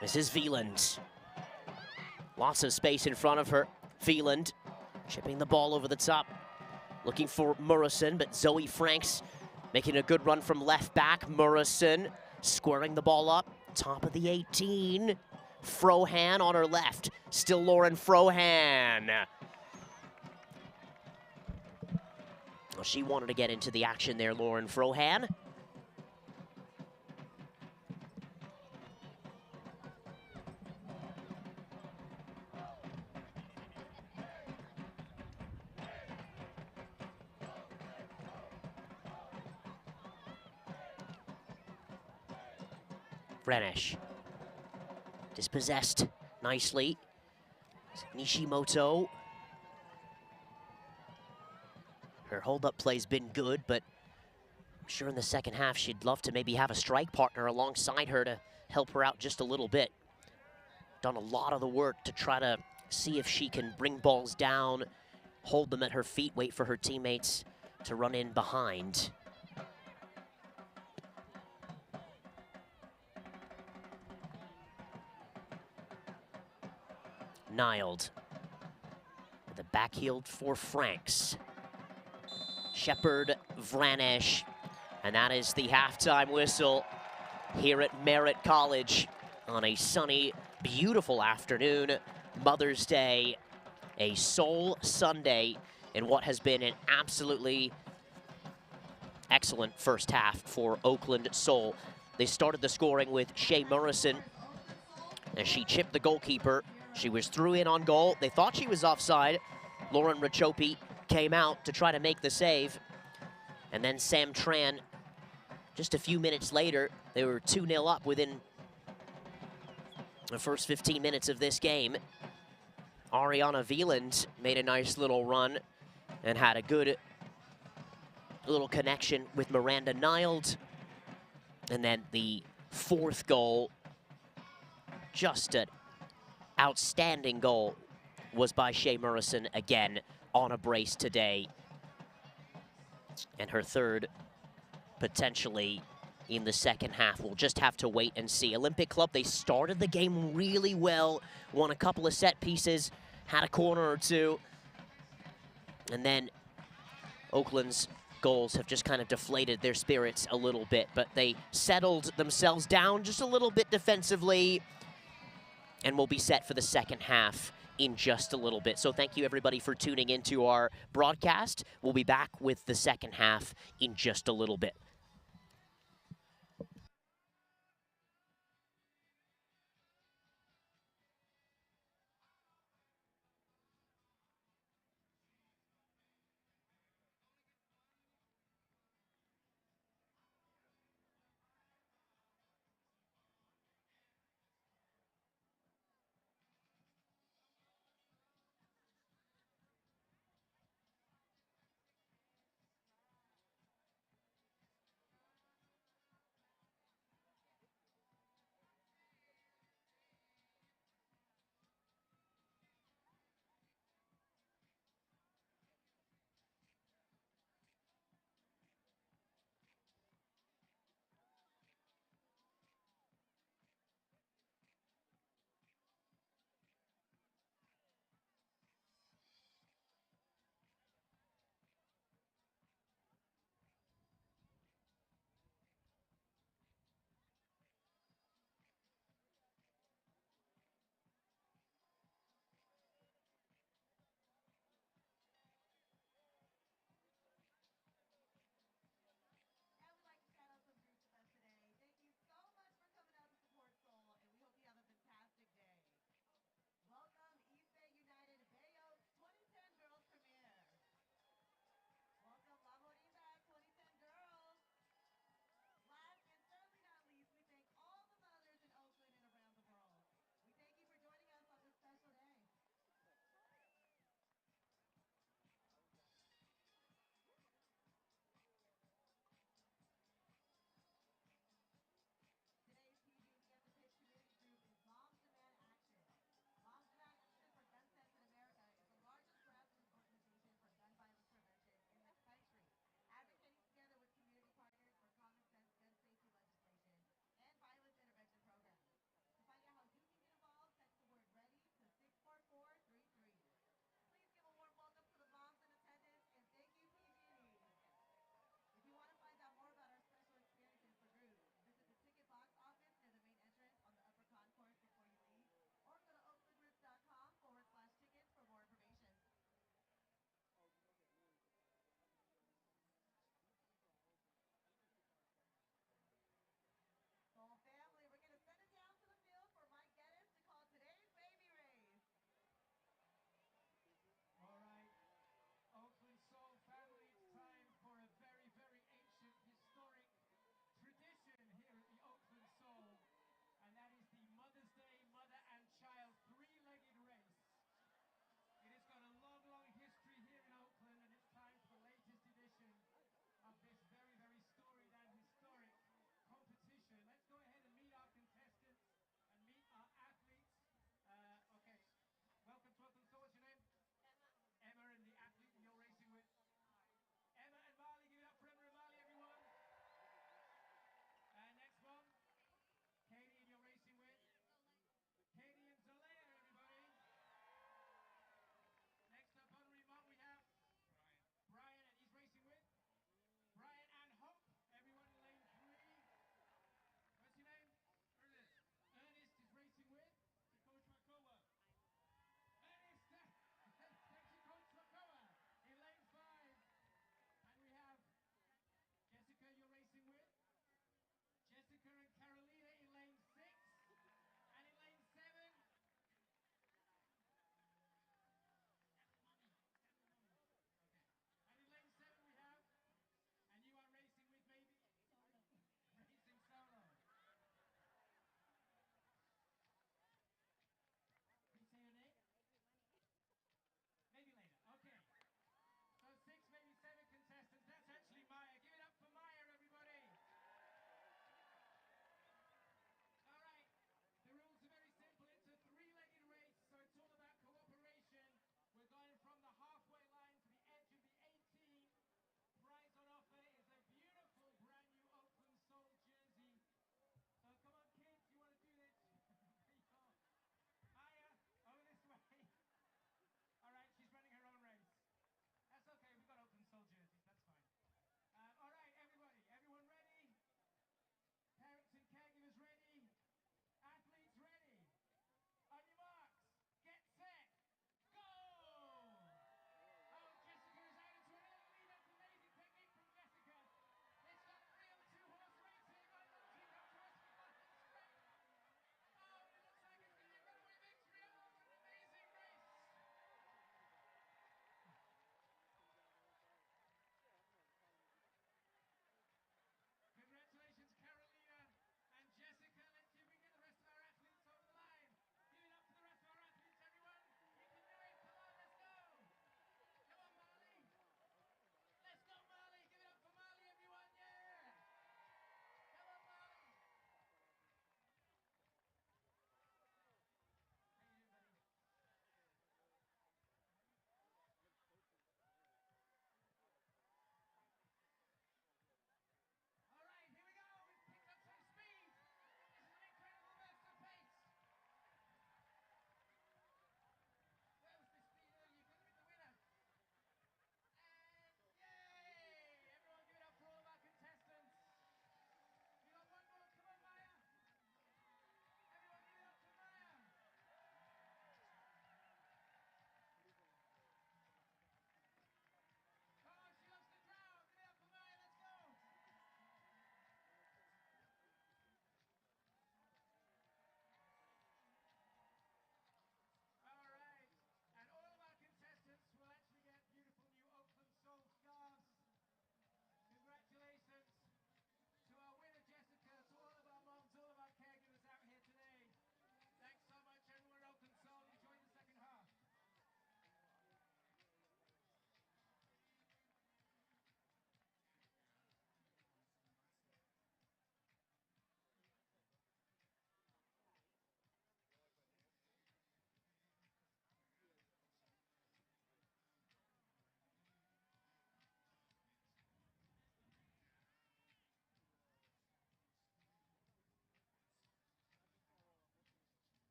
This is Wieland. Lots of space in front of her. Wieland Chipping the ball over the top. Looking for Murrison, but Zoe Franks making a good run from left back. Murrison squaring the ball up. Top of the 18. Frohan on her left. Still Lauren Frohan. Well, she wanted to get into the action there, Lauren Frohan. Vranish. Dispossessed nicely. Nishimoto. Her hold-up play's been good, but I'm sure in the second half she'd love to maybe have a strike partner alongside her to help her out just a little bit. Done a lot of the work to try to see if she can bring balls down, hold them at her feet, wait for her teammates to run in behind. Niled. The backheeled for Franks. Shepard, Vranish, and that is the halftime whistle here at Merritt College on a sunny, beautiful afternoon, Mother's Day, a Soul Sunday in what has been an absolutely excellent first half for Oakland Soul. They started the scoring with Shea Murrison, and she chipped the goalkeeper. She was through in on goal. They thought she was offside. Lauren Rachopi came out to try to make the save. And then Sam Tran, just a few minutes later, they were 2-0 up within the first 15 minutes of this game. Ariana Veland made a nice little run and had a good little connection with Miranda Niled. And then the fourth goal, just an outstanding goal, was by Shea Murrison again on a brace today. And her third potentially in the second half. We'll just have to wait and see. Olympic Club, they started the game really well, won a couple of set pieces, had a corner or two, and then Oakland's goals have just kind of deflated their spirits a little bit, but they settled themselves down just a little bit defensively and will be set for the second half in just a little bit. So thank you everybody for tuning into our broadcast. We'll be back with the second half in just a little bit.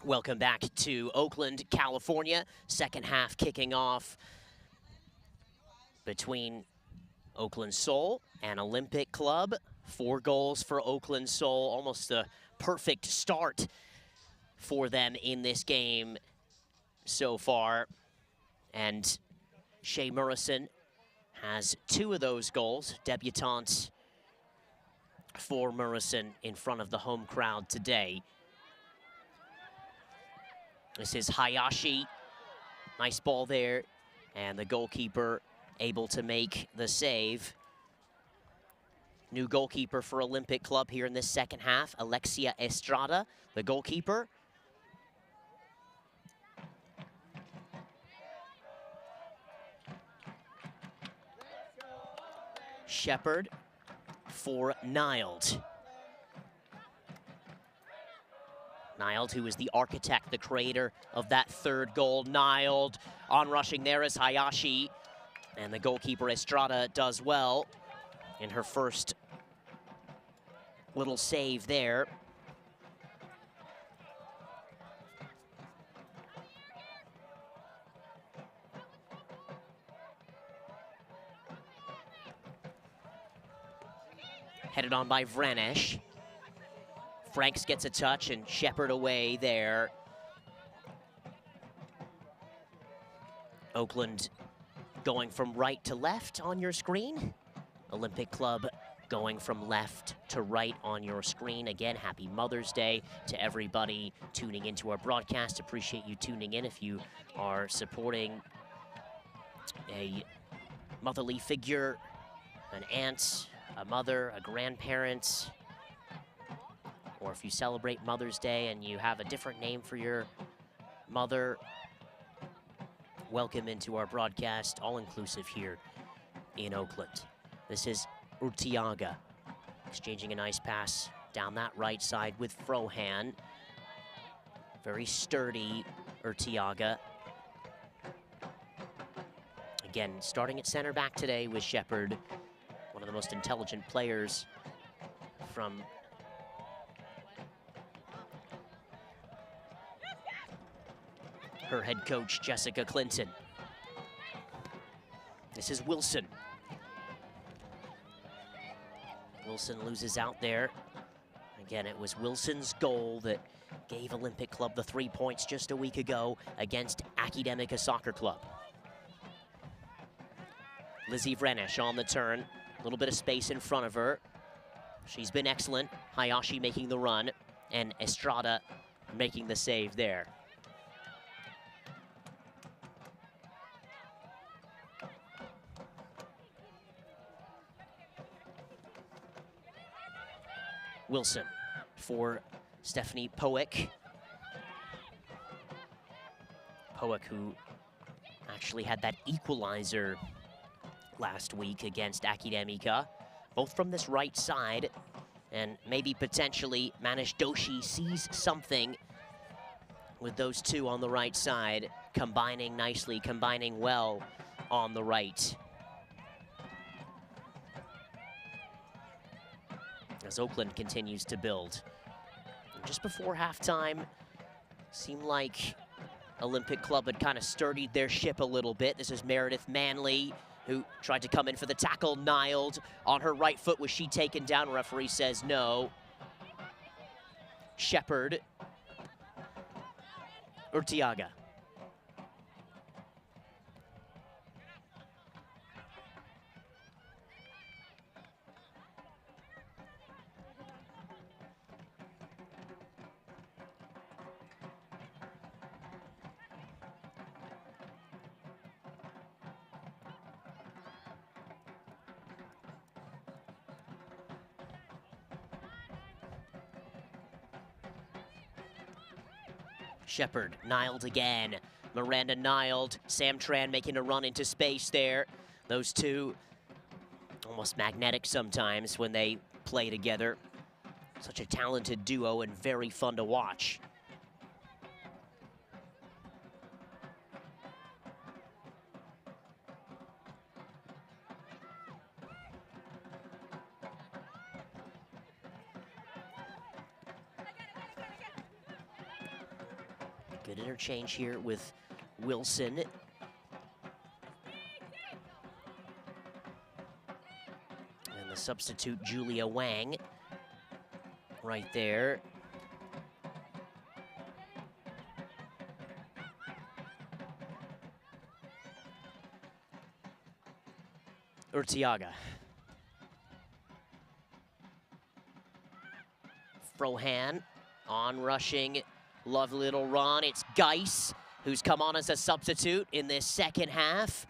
Welcome back to Oakland, California. Second half kicking off between Oakland Soul and Olympic Club. 4 goals for Oakland Soul, almost a perfect start for them in this game so far. And Shea Murrison has 2 of those goals, debutante for Murrison in front of the home crowd today. This is Hayashi. Nice ball there. And the goalkeeper able to make the save. New goalkeeper for Olympic Club here in this second half, Alexia Estrada, the goalkeeper. Shepard for Nild. Nild, who is the architect, the creator of that 3rd goal. Nild onrushing there is Hayashi. And the goalkeeper Estrada does well in her first little save there. Headed on by Vranesh. Franks gets a touch and Shepard away there. Oakland going from right to left on your screen. Olympic Club going from left to right on your screen. Again, happy Mother's Day to everybody tuning into our broadcast. Appreciate you tuning in if you are supporting a motherly figure, an aunt, a mother, a grandparent, or if you celebrate Mother's Day and you have a different name for your mother. Welcome into our broadcast, all-inclusive here in Oakland. This is Urtiaga exchanging a nice pass down that right side with Frohan. Very sturdy Urtiaga. Again, starting at center back today with Shepard, one of the most intelligent players from her head coach, Jessica Clinton. This is Wilson. Wilson loses out there. Again, it was Wilson's goal that gave Olympic Club the 3 points just a week ago against Academica Soccer Club. Lizzie Vranesh on the turn. A little bit of space in front of her. She's been excellent. Hayashi making the run, and Estrada making the save there. Wilson for Stephanie Powick. Powick, who actually had that equalizer last week against Academica, both from this right side, and maybe potentially Manish Doshi sees something with those 2 on the right side, combining nicely, combining well on the right. As Oakland continues to build. And just before halftime, seemed like Olympic Club had kind of sturdied their ship a little bit. This is Meredith Manley, who tried to come in for the tackle. Nild on her right foot. Was she taken down? Referee says no. Shepard. Urtiaga. Shepard, Nild again. Miranda Nild, Sam Tran making a run into space there. Those 2 almost magnetic sometimes when they play together. Such a talented duo and very fun to watch. Good interchange here with Wilson. And the substitute, Julia Wang, right there. Urtiaga. Frohan on rushing. Lovely little run. It's Geis, who's come on as a substitute in this second half.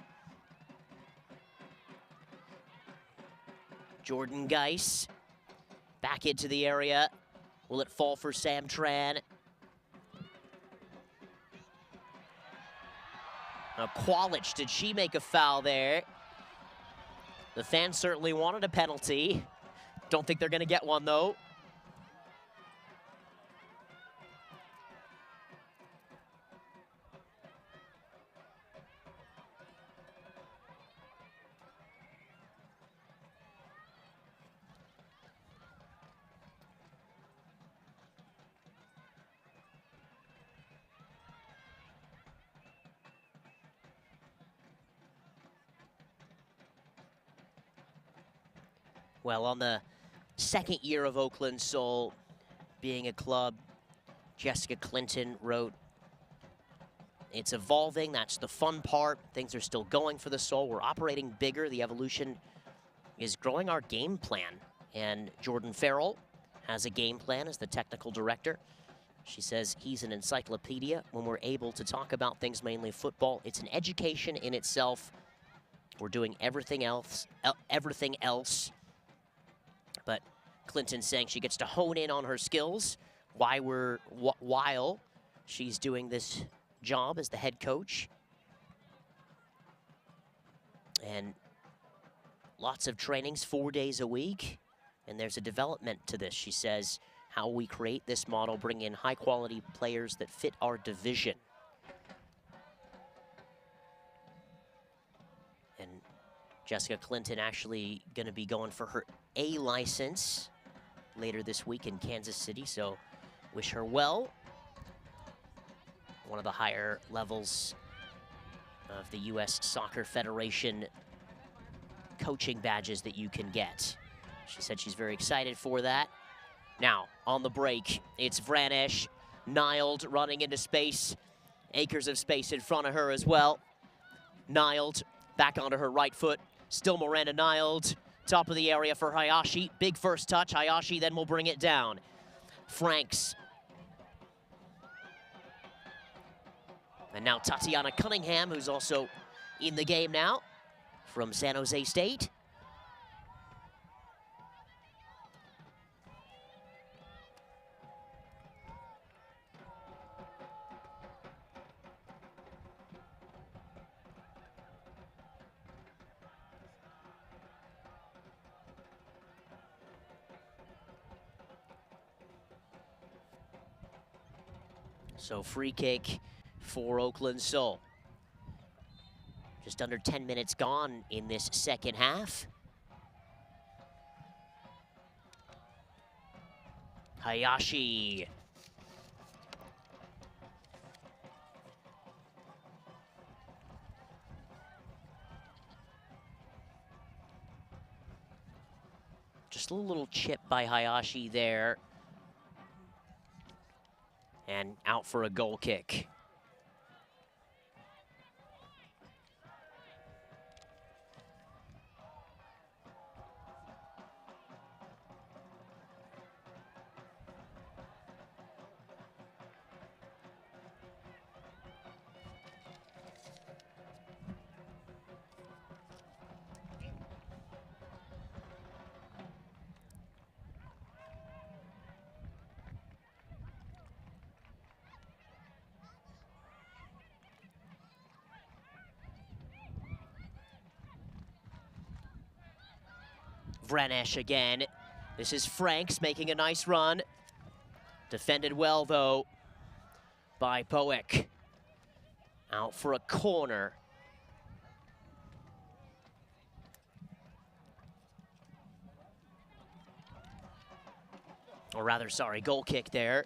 Jordan Geis back into the area. Will it fall for Sam Tran? Now, Qualich, did she make a foul there? The fans certainly wanted a penalty. Don't think they're going to get one, though. Well, on the second year of Oakland Soul being a club, Jessica Clinton wrote, "It's evolving, that's the fun part. Things are still going for the Soul. We're operating bigger. The evolution is growing our game plan." And Jordan Farrell has a game plan as the technical director. She says he's an encyclopedia. When we're able to talk about things, mainly football, it's an education in itself. We're doing everything else. But Clinton's saying she gets to hone in on her skills while she's doing this job as the head coach. And lots of trainings, 4 days a week. And there's a development to this. She says how we create this model, bring in high-quality players that fit our division. And Jessica Clinton actually going to be going for her A license later this week in Kansas City, so wish her well. One of the higher levels of the U.S. Soccer Federation coaching badges that you can get. She said she's very excited for that. Now, on the break, it's Vranesh, Nyled running into space. Acres of space in front of her as well. Nyled back onto her right foot. Still Miranda Nyled. Top of the area for Hayashi. Big first touch. Hayashi then will bring it down. Franks. And now Tatiana Cunningham, who's also in the game now from San Jose State. So free kick for Oakland Soul. Just under 10 minutes gone in this second half. Hayashi. Just a little chip by Hayashi there. And out for a goal kick. Vranesh again. This is Franks making a nice run. Defended well, though, by Boeck. Out for a corner. Or rather, sorry, goal kick there.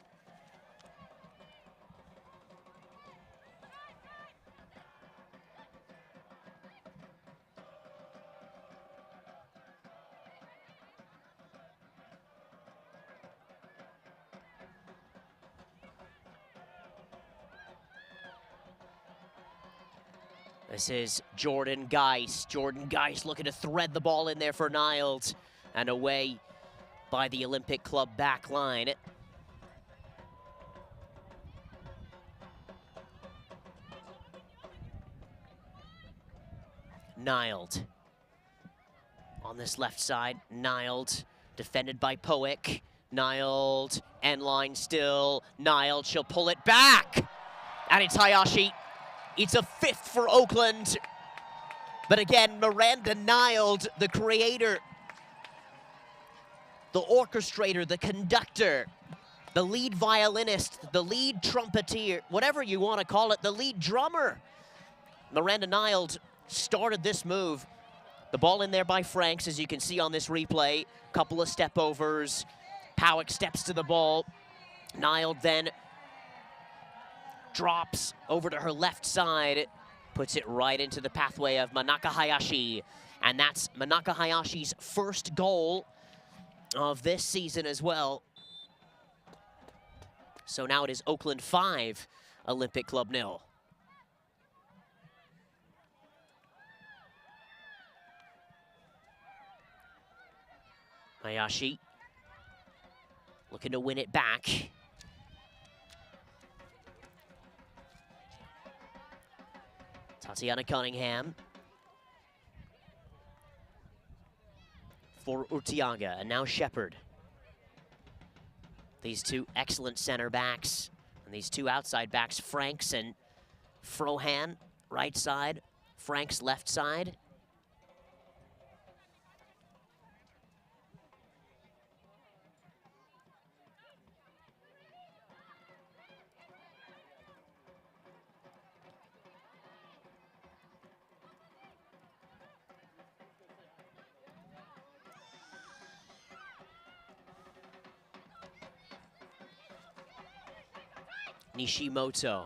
This is Jordan Geis. Jordan Geis looking to thread the ball in there for Niles, and away by the Olympic Club back line. Niled. On this left side, Niled, defended by Poick. Niled, end line still. Niled, she'll pull it back. And it's Hayashi. It's a fifth for Oakland. But again, Miranda Niled, the creator, the orchestrator, the conductor, the lead violinist, the lead trumpeter, whatever you want to call it, the lead drummer. Miranda Niled started this move. The ball in there by Franks, as you can see on this replay. Couple of step overs. Powick steps to the ball. Niled then drops over to her left side, puts it right into the pathway of Manaka Hayashi. And that's Manaka Hayashi's first goal of this season as well. So now it is Oakland 5, Olympic Club 0. Hayashi looking to win it back. Tatiana Cunningham for Urtiaga, and now Shepard. These two excellent center backs, and these two outside backs, Franks and Frohan, right side, Franks left side. Nishimoto.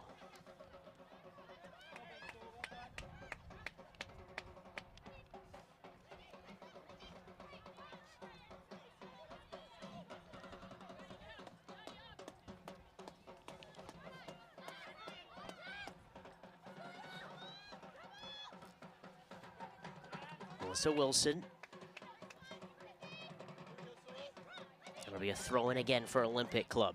Melissa Wilson. It'll be a throw-in again for Olympic Club.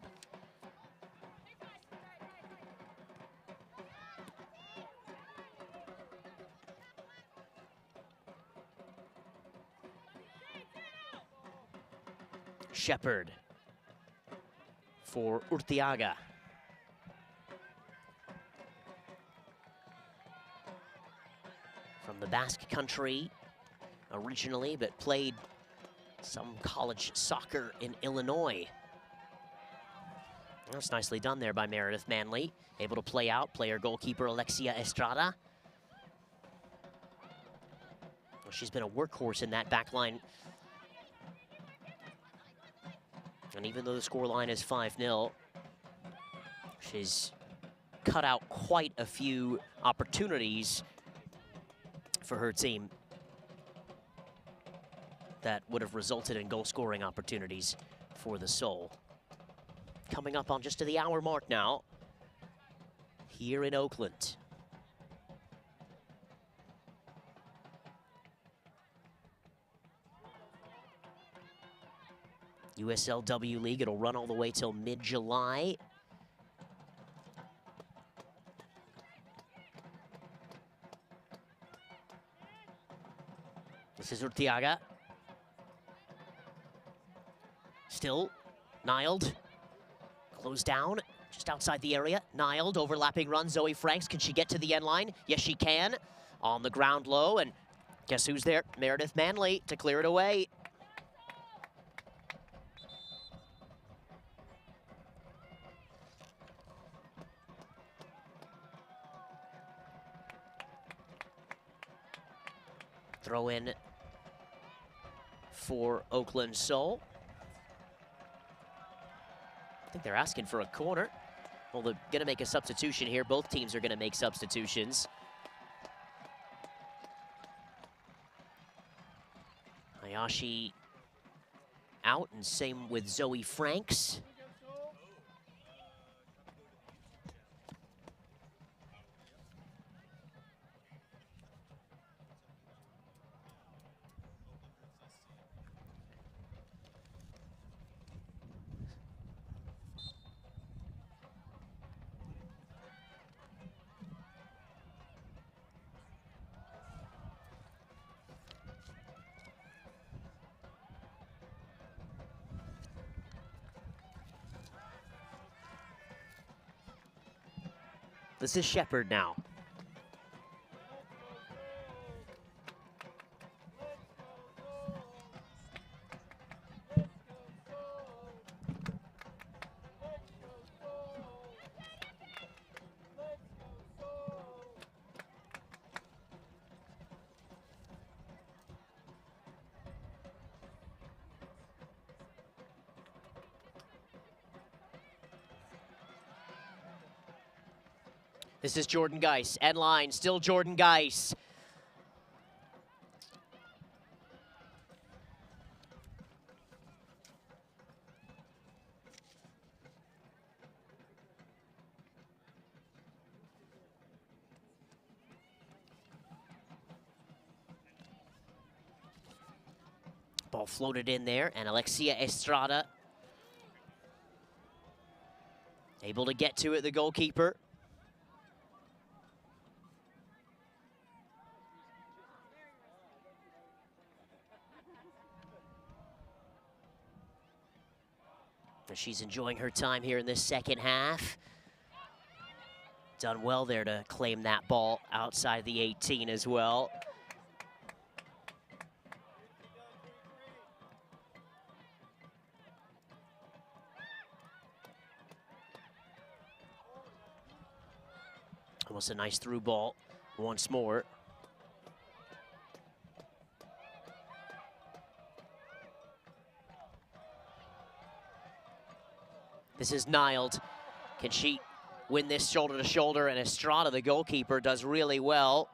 Shepard for Urtiaga. From the Basque Country originally, but played some college soccer in Illinois. That's nicely done there by Meredith Manley. Able to play out, player goalkeeper Alexia Estrada. Well, she's been a workhorse in that back line. And even though the scoreline is 5-0, she's cut out quite a few opportunities for her team that would have resulted in goal-scoring opportunities for the Soul. Coming up on just to the hour mark now, here in Oakland. USLW League, it'll run all the way till mid-July. This is Urtiaga. Still, Niled. Closed down, just outside the area. Niled, overlapping run, Zoe Franks. Can she get to the end line? Yes, she can. On the ground low, and guess who's there? Meredith Manley to clear it away. Throw in for Oakland Soul. I think they're asking for a corner. Well, they're going to make a substitution here. Both teams are going to make substitutions. Hayashi out, and same with Zoe Franks. This is Shepard now. This is Jordan Geis. End line, still Jordan Geis. Ball floated in there, and Alexia Estrada able to get to it, the goalkeeper. She's enjoying her time here in this second half. Done well there to claim that ball outside the 18 as well. Almost a nice through ball once more. This is Niled. Can she win this shoulder to shoulder? And Estrada, the goalkeeper, does really well.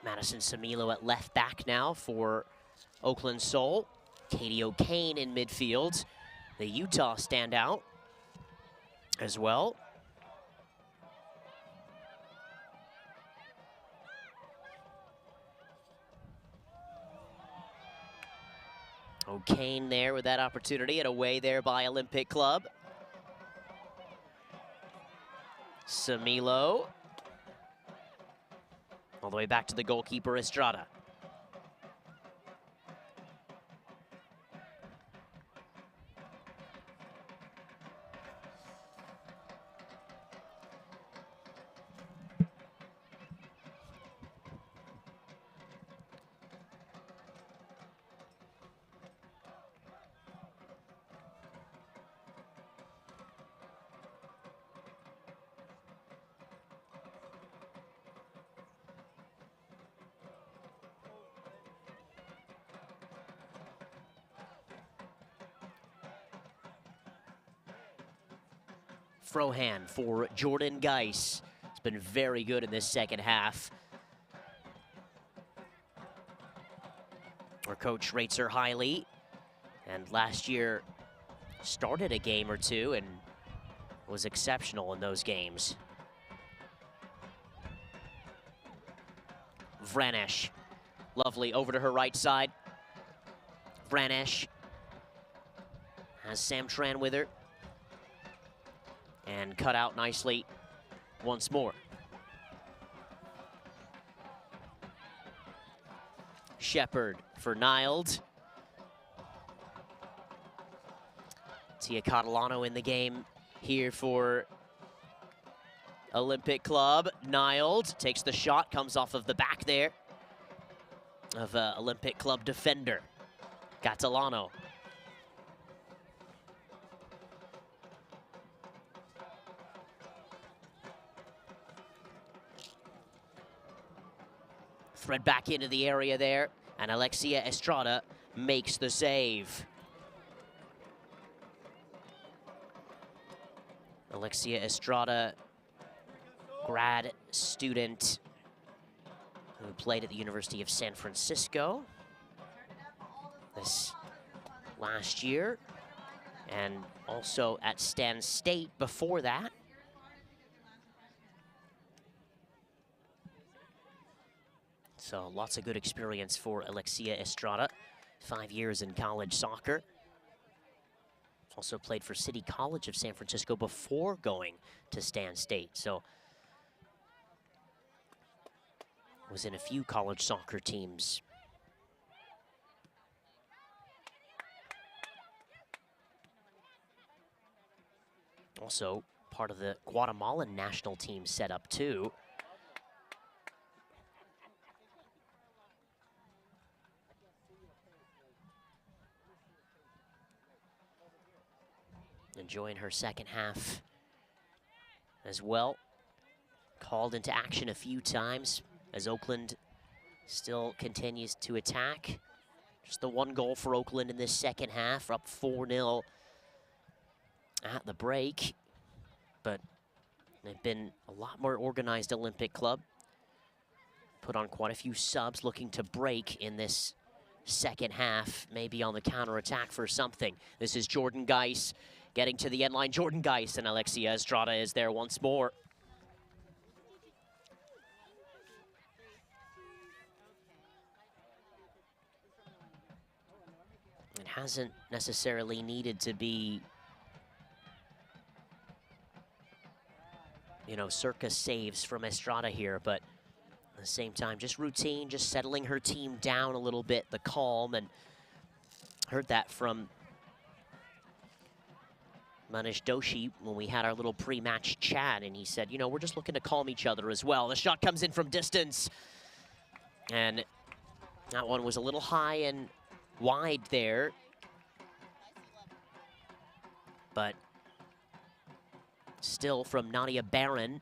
Madison Samilo at left back now for Oakland Soul. Katie O'Kane in midfield. The Utah standout as well. O'Kane there with that opportunity and away there by Olympic Club. Samilo. All the way back to the goalkeeper, Estrada. Frohan for Jordan Geis. It's been very good in this second half. Our coach rates her highly, and last year started a game or two and was exceptional in those games. Vranesh, lovely, over to her right side. Vranesh has Sam Tran with her. And cut out nicely once more. Shepard for Niled. Tia Catalano in the game here for Olympic Club. Niled takes the shot, comes off of the back there of Olympic Club defender, Catalano. Thread back into the area there, and Alexia Estrada makes the save. Alexia Estrada, grad student who played at the University of San Francisco this last year, and also at Stan State before that. So lots of good experience for Alexia Estrada. 5 years in college soccer. Also played for City College of San Francisco before going to Stan State. So was in a few college soccer teams. Also part of the Guatemalan national team setup too. Enjoying her second half as well. Called into action a few times as Oakland still continues to attack. Just the one goal for Oakland in this second half, up 4-0 at the break. But they've been a lot more organized Olympic club. Put on quite a few subs looking to break in this second half, maybe on the counterattack for something. This is Jordan Geis getting to the end line. Jordan Geis, and Alexia Estrada is there once more. It hasn't necessarily needed to be, you know, circus saves from Estrada here, but at the same time, just routine, just settling her team down a little bit, the calm, and heard that from Manish Doshi when we had our little pre-match chat, and he said, you know, we're just looking to calm each other as well. The shot comes in from distance, and that one was a little high and wide there, but still from Nadia Barron.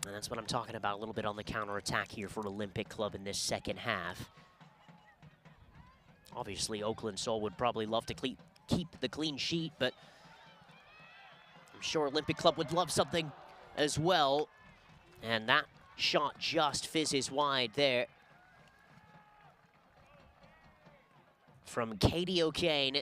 And that's what I'm talking about a little bit on the counterattack here for Olympic Club in this second half. Obviously, Oakland Soul would probably love to keep the clean sheet, but I'm sure Olympic Club would love something as well. And that shot just fizzes wide there from Katie O'Kane.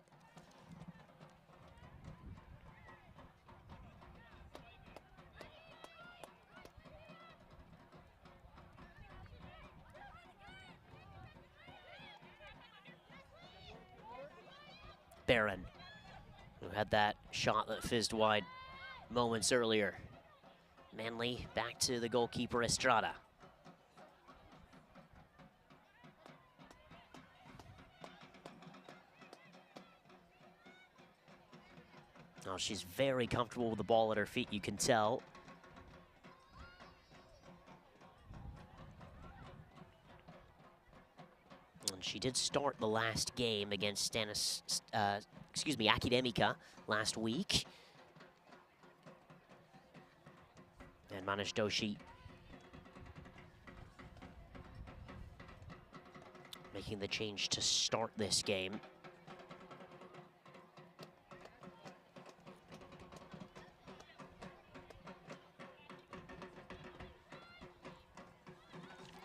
Barron, who had that shot that fizzed wide moments earlier. Manley back to the goalkeeper, Estrada. Oh, she's very comfortable with the ball at her feet, you can tell. And she did start the last game against Academica last week. And Manish Doshi making the change to start this game.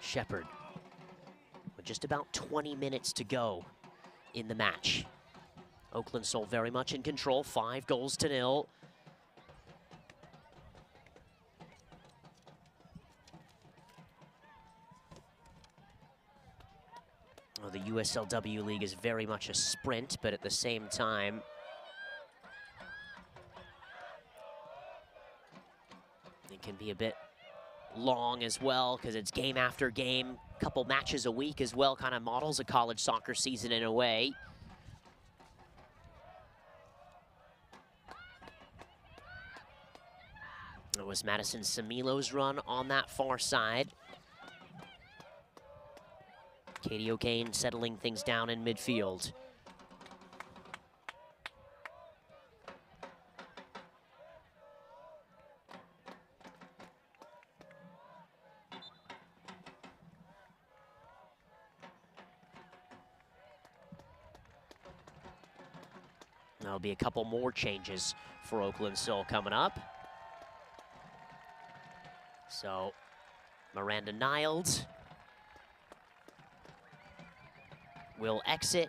Shepard with just about 20 minutes to go in the match. Oakland Soul very much in control, 5-0. Well, the USLW League is very much a sprint, but at the same time, it can be a bit long as well because it's game after game, couple matches a week as well, kind of models a college soccer season in a way. It was Madison Samilo's run on that far side. Katie O'Kane settling things down in midfield. There'll be a couple more changes for Oakland Soul coming up. So, Miranda Niles will exit.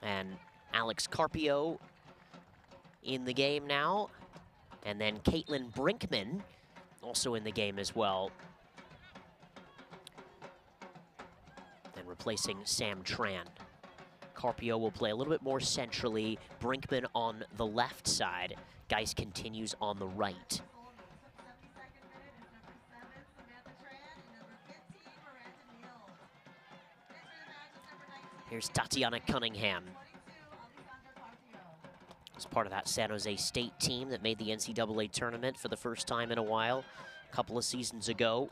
And Alex Carpio in the game now. And then Caitlin Brinkman also in the game as well. And replacing Sam Tran. Carpio will play a little bit more centrally. Brinkman on the left side. Geis continues on the right. Here's Tatiana Cunningham. As part of that San Jose State team that made the NCAA tournament for the first time in a while, a couple of seasons ago.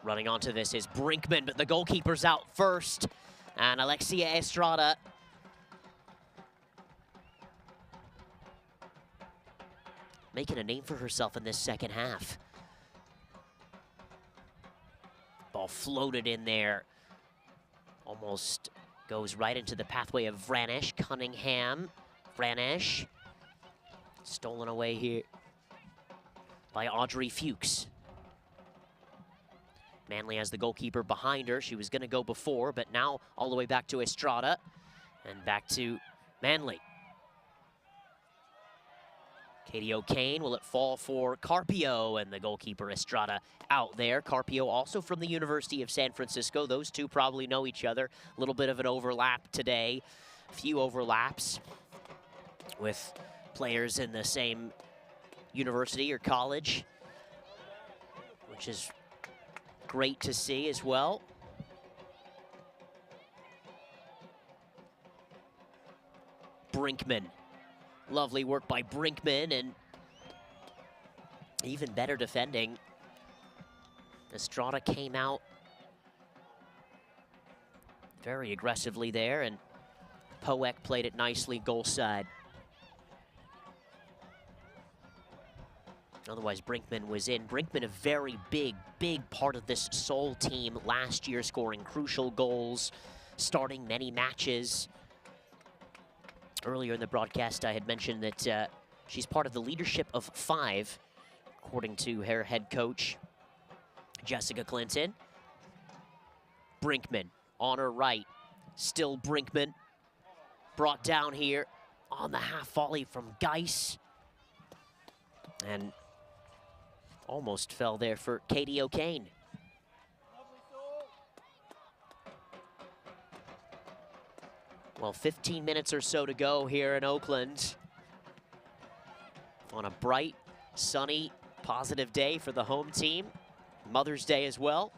Running onto this is Brinkman, but the goalkeeper's out first. And Alexia Estrada making a name for herself in this second half. Ball floated in there. Almost goes right into the pathway of Vranesh. Cunningham. Vranesh. Stolen away here by Audrey Fuchs. Manley has the goalkeeper behind her. She was going to go before, but now all the way back to Estrada. And back to Manley. Katie O'Kane, will it fall for Carpio? And the goalkeeper Estrada out there. Carpio also from the University of San Francisco. Those two probably know each other. A little bit of an overlap today. A few overlaps with players in the same university or college, which is great to see as well. Brinkman. Lovely work by Brinkman, and even better defending. Estrada came out very aggressively there, and Poek played it nicely goal side. Otherwise, Brinkman was in. Brinkman, a very big part of this Soul team last year, scoring crucial goals, starting many matches. Earlier in the broadcast, I had mentioned that she's part of the leadership of 5, according to her head coach, Jessica Clinton. Brinkman on her right. Still Brinkman. Brought down here on the half volley from Geis. And almost fell there for Katie O'Kane. Well, 15 minutes or so to go here in Oakland. On a bright, sunny, positive day for the home team. Mother's Day as well.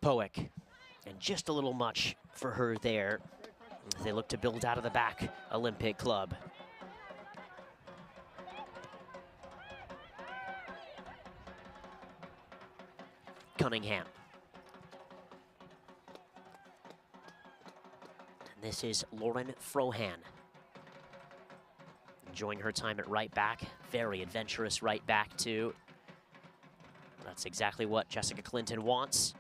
Poek. And just a little much for her there. They look to build out of the back, Olympic Club. Cunningham. And this is Lauren Frohan. Enjoying her time at right back. Very adventurous right back, too. That's exactly what Jessica Clinton wants.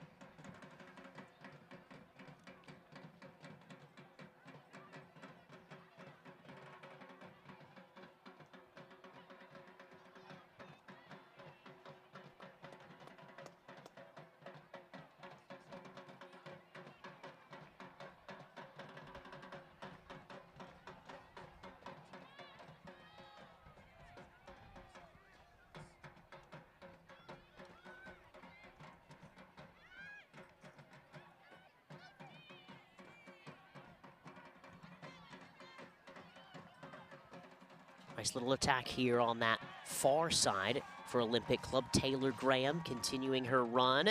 Nice little attack here on that far side for Olympic Club. Taylor Graham continuing her run.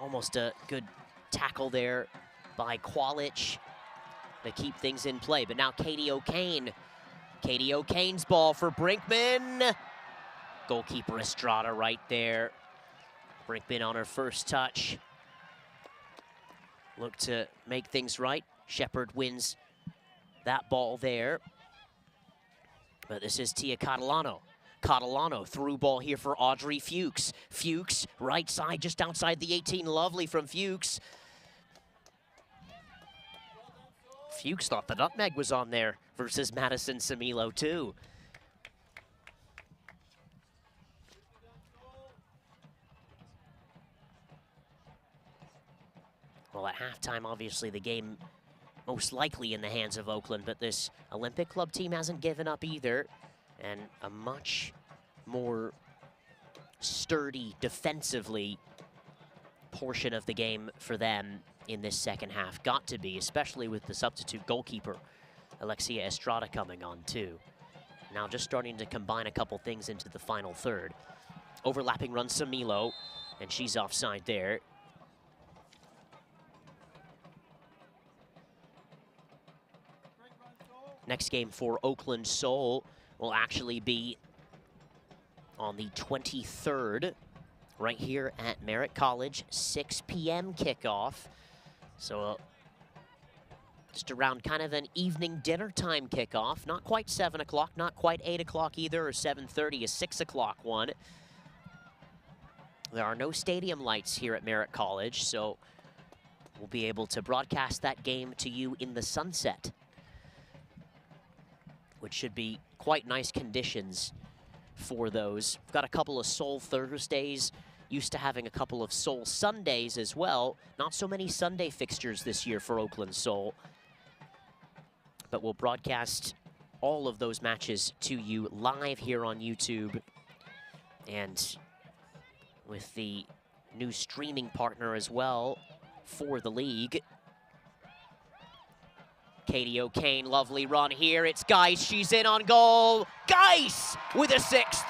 Almost a good tackle there by Qualich. to keep things in play. But now Katie O'Kane. Katie O'Kane's ball for Brinkman. Goalkeeper Estrada right there. Brinkman on her first touch. Look to make things right. Shepard wins that ball there. But this is Tia Catalano. Catalano, through ball here for Audrey Fuchs. Fuchs, right side, just outside the 18. Lovely from Fuchs. Fuchs thought the nutmeg was on there versus Madison Samilo, too. Well, at halftime, obviously, the game most likely in the hands of Oakland, but this Olympic Club team hasn't given up either. And a much more sturdy defensively portion of the game for them in this second half. Got to be, especially with the substitute goalkeeper, Alexia Estrada, coming on too. Now just starting to combine a couple things into the final third. Overlapping run Samilo, and she's offside there. Next game for Oakland Soul will actually be on the 23rd, right here at Merritt College, 6 p.m. kickoff. So just around kind of an evening dinner time kickoff. Not quite 7 o'clock, not quite 8 o'clock either, or 7:30, a 6 o'clock one. There are no stadium lights here at Merritt College, so we'll be able to broadcast that game to you in the sunset, which should be quite nice conditions for those. We've got a couple of Soul Thursdays, used to having a couple of Soul Sundays as well. Not so many Sunday fixtures this year for Oakland Soul, but we'll broadcast all of those matches to you live here on YouTube. And with the new streaming partner as well for the league. Katie O'Kane, lovely run here. It's Geis, she's in on goal. Geis with a sixth.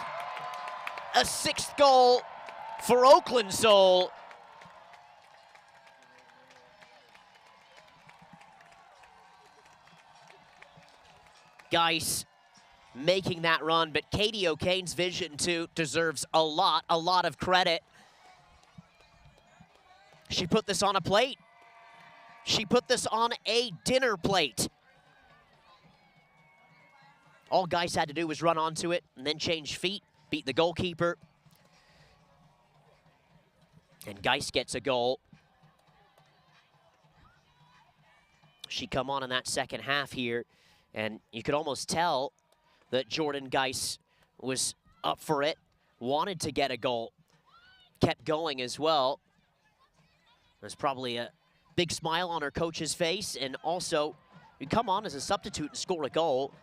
A sixth goal for Oakland Soul. Geis making that run, but Katie O'Kane's vision too deserves a lot of credit. She put this on a plate. She put this on a dinner plate. All Geis had to do was run onto it and then change feet, beat the goalkeeper. And Geis gets a goal. She come on in that second half here, and you could almost tell that Jordan Geis was up for it, wanted to get a goal, kept going as well. There's probably a big smile on her coach's face, and also you come on as a substitute and score a goal,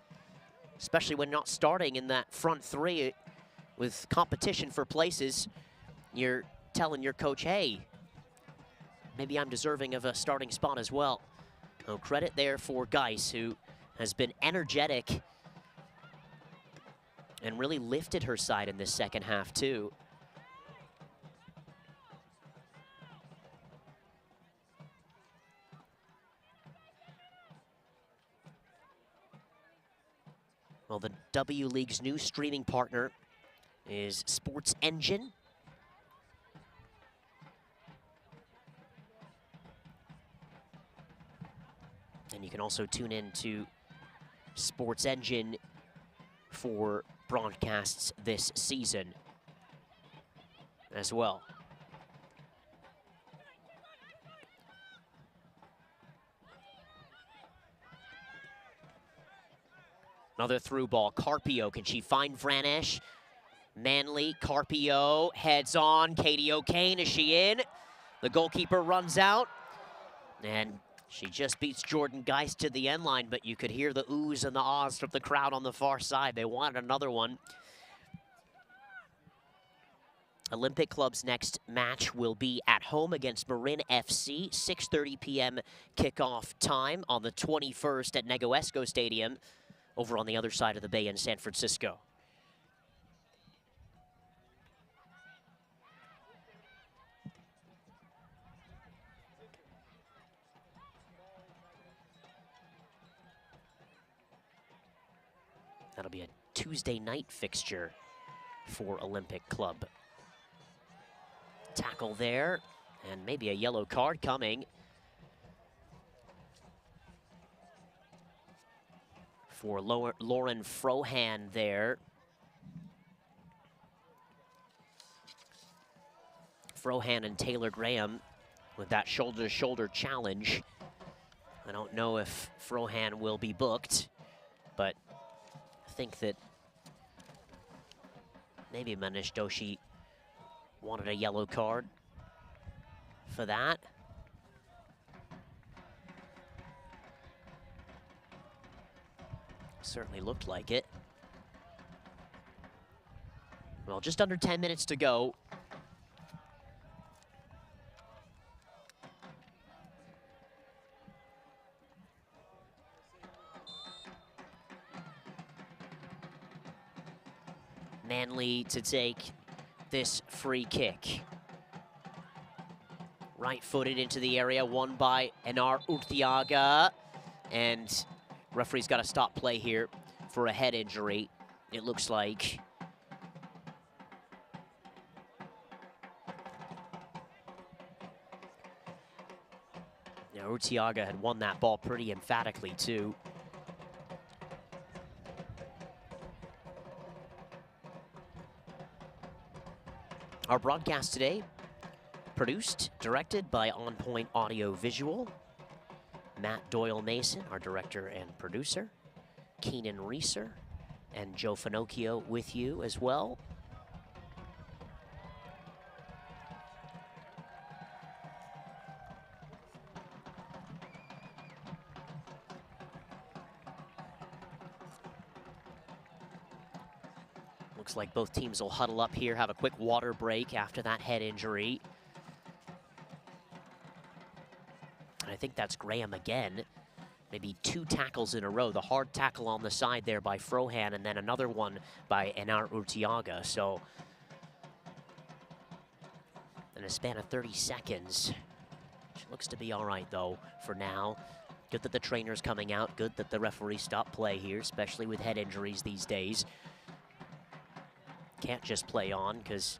especially when not starting in that front three with competition for places. You're telling your coach, hey, maybe I'm deserving of a starting spot as well. No credit there for Geis, who has been energetic and really lifted her side in this second half too. Well, the W League's new streaming partner is Sports Engine. And you can also tune in to Sports Engine for broadcasts this season as well. Another through ball, Carpio, can she find Vranesh? Manley, Carpio, heads on, Katie O'Kane, is she in? The goalkeeper runs out, and she just beats Jordan Geis to the end line, but you could hear the oohs and the ahs from the crowd on the far side. They wanted another one. Olympic Club's next match will be at home against Marin FC, 6:30 p.m. kickoff time on the 21st at Negoesco Stadium, over on the other side of the bay in San Francisco. That'll be a Tuesday night fixture for Olympic Club. Tackle there, and maybe a yellow card coming for Lauren Frohan there. Frohan and Taylor Graham with that shoulder-to-shoulder challenge. I don't know if Frohan will be booked, but I think that maybe Manish Doshi wanted a yellow card for that. Certainly looked like it. Well, just under 10 minutes to go. Manley to take this free kick. Right-footed into the area, won by Enar Urtiaga. And referee's got to stop play here for a head injury, it looks like. Now, Urtiaga had won that ball pretty emphatically, too. Our broadcast today, produced, directed by On Point Audio Visual. Matt Doyle Mason, our director and producer. Keenan Reeser and Joe Finocchio with you as well. Looks like both teams will huddle up here, have a quick water break after that head injury. And I think that's Graham again. Maybe 2 tackles in a row. The hard tackle on the side there by Frohan, and then another one by Enar Urtiaga. So, in a span of 30 seconds, which looks to be all right, though, for now. Good that the trainer's coming out. Good that the referee stopped play here, especially with head injuries these days. Can't just play on, because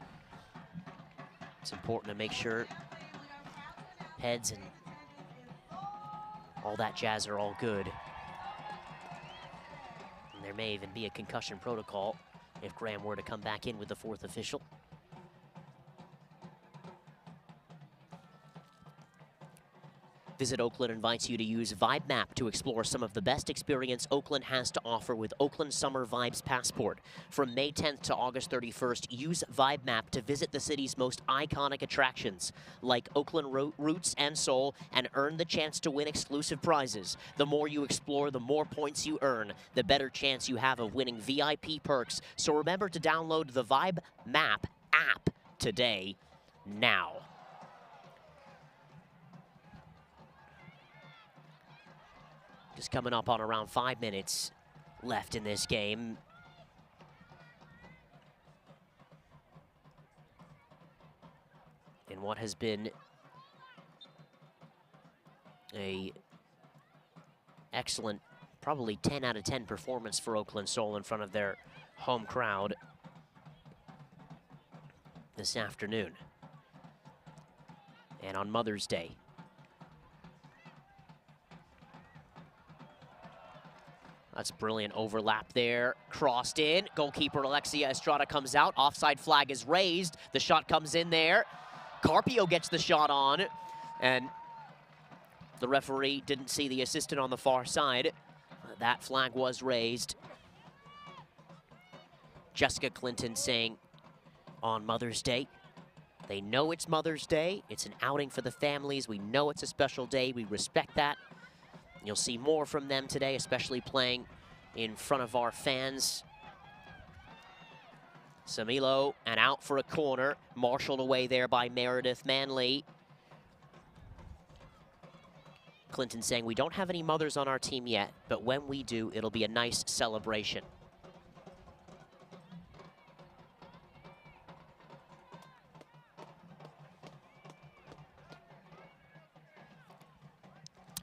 it's important to make sure heads and all that jazz are all good. And there may even be a concussion protocol if Graham were to come back in with the 4th official. Visit Oakland invites you to use Vibe Map to explore some of the best experience Oakland has to offer with Oakland Summer Vibes Passport. From May 10th to August 31st, use Vibe Map to visit the city's most iconic attractions, like Oakland Roots and Soul, and earn the chance to win exclusive prizes. The more you explore, the more points you earn, the better chance you have of winning VIP perks. So remember to download the Vibe Map app today, now. Just coming up on around 5 minutes left in this game. In what has been a excellent, probably 10 out of 10 performance for Oakland Soul in front of their home crowd this afternoon. And on Mother's Day. That's brilliant overlap there. Crossed in. Goalkeeper Alexia Estrada comes out. Offside flag is raised. The shot comes in there. Carpio gets the shot on. And the referee didn't see the assistant on the far side. That flag was raised. Jessica Clinton saying on Mother's Day, they know it's Mother's Day. It's an outing for the families. We know it's a special day. We respect that. You'll see more from them today, especially playing in front of our fans. Samilo, and out for a corner. Marshaled away there by Meredith Manley. Clinton saying, we don't have any mothers on our team yet, but when we do, it'll be a nice celebration.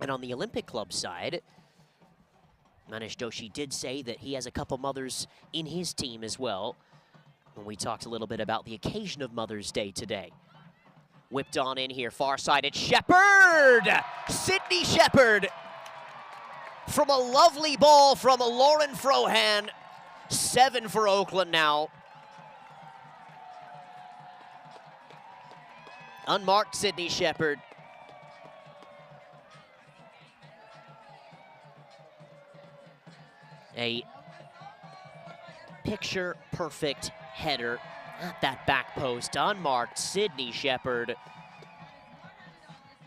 And on the Olympic Club side, Manish Doshi did say that he has a couple mothers in his team as well. And we talked a little bit about the occasion of Mother's Day today. Whipped on in here, far side, it's Shepard! Sydney Shepard! From a lovely ball from Lauren Frohan. 7 for Oakland now. Unmarked Sydney Shepard. A picture-perfect header at that back post. Unmarked Sydney Shepard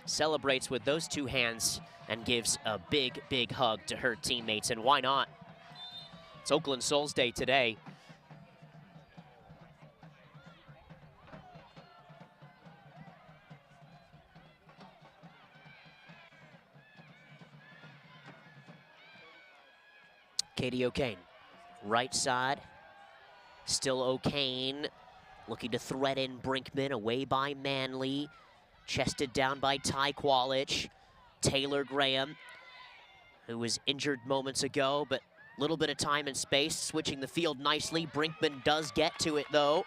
celebrates with those two hands and gives a big, big hug to her teammates, and why not? It's Oakland Souls Day today. Katie O'Kane, right side, still O'Kane, looking to thread in Brinkman, away by Manley, chested down by Ty Qualich. Taylor Graham, who was injured moments ago, but a little bit of time and space, switching the field nicely. Brinkman does get to it, though.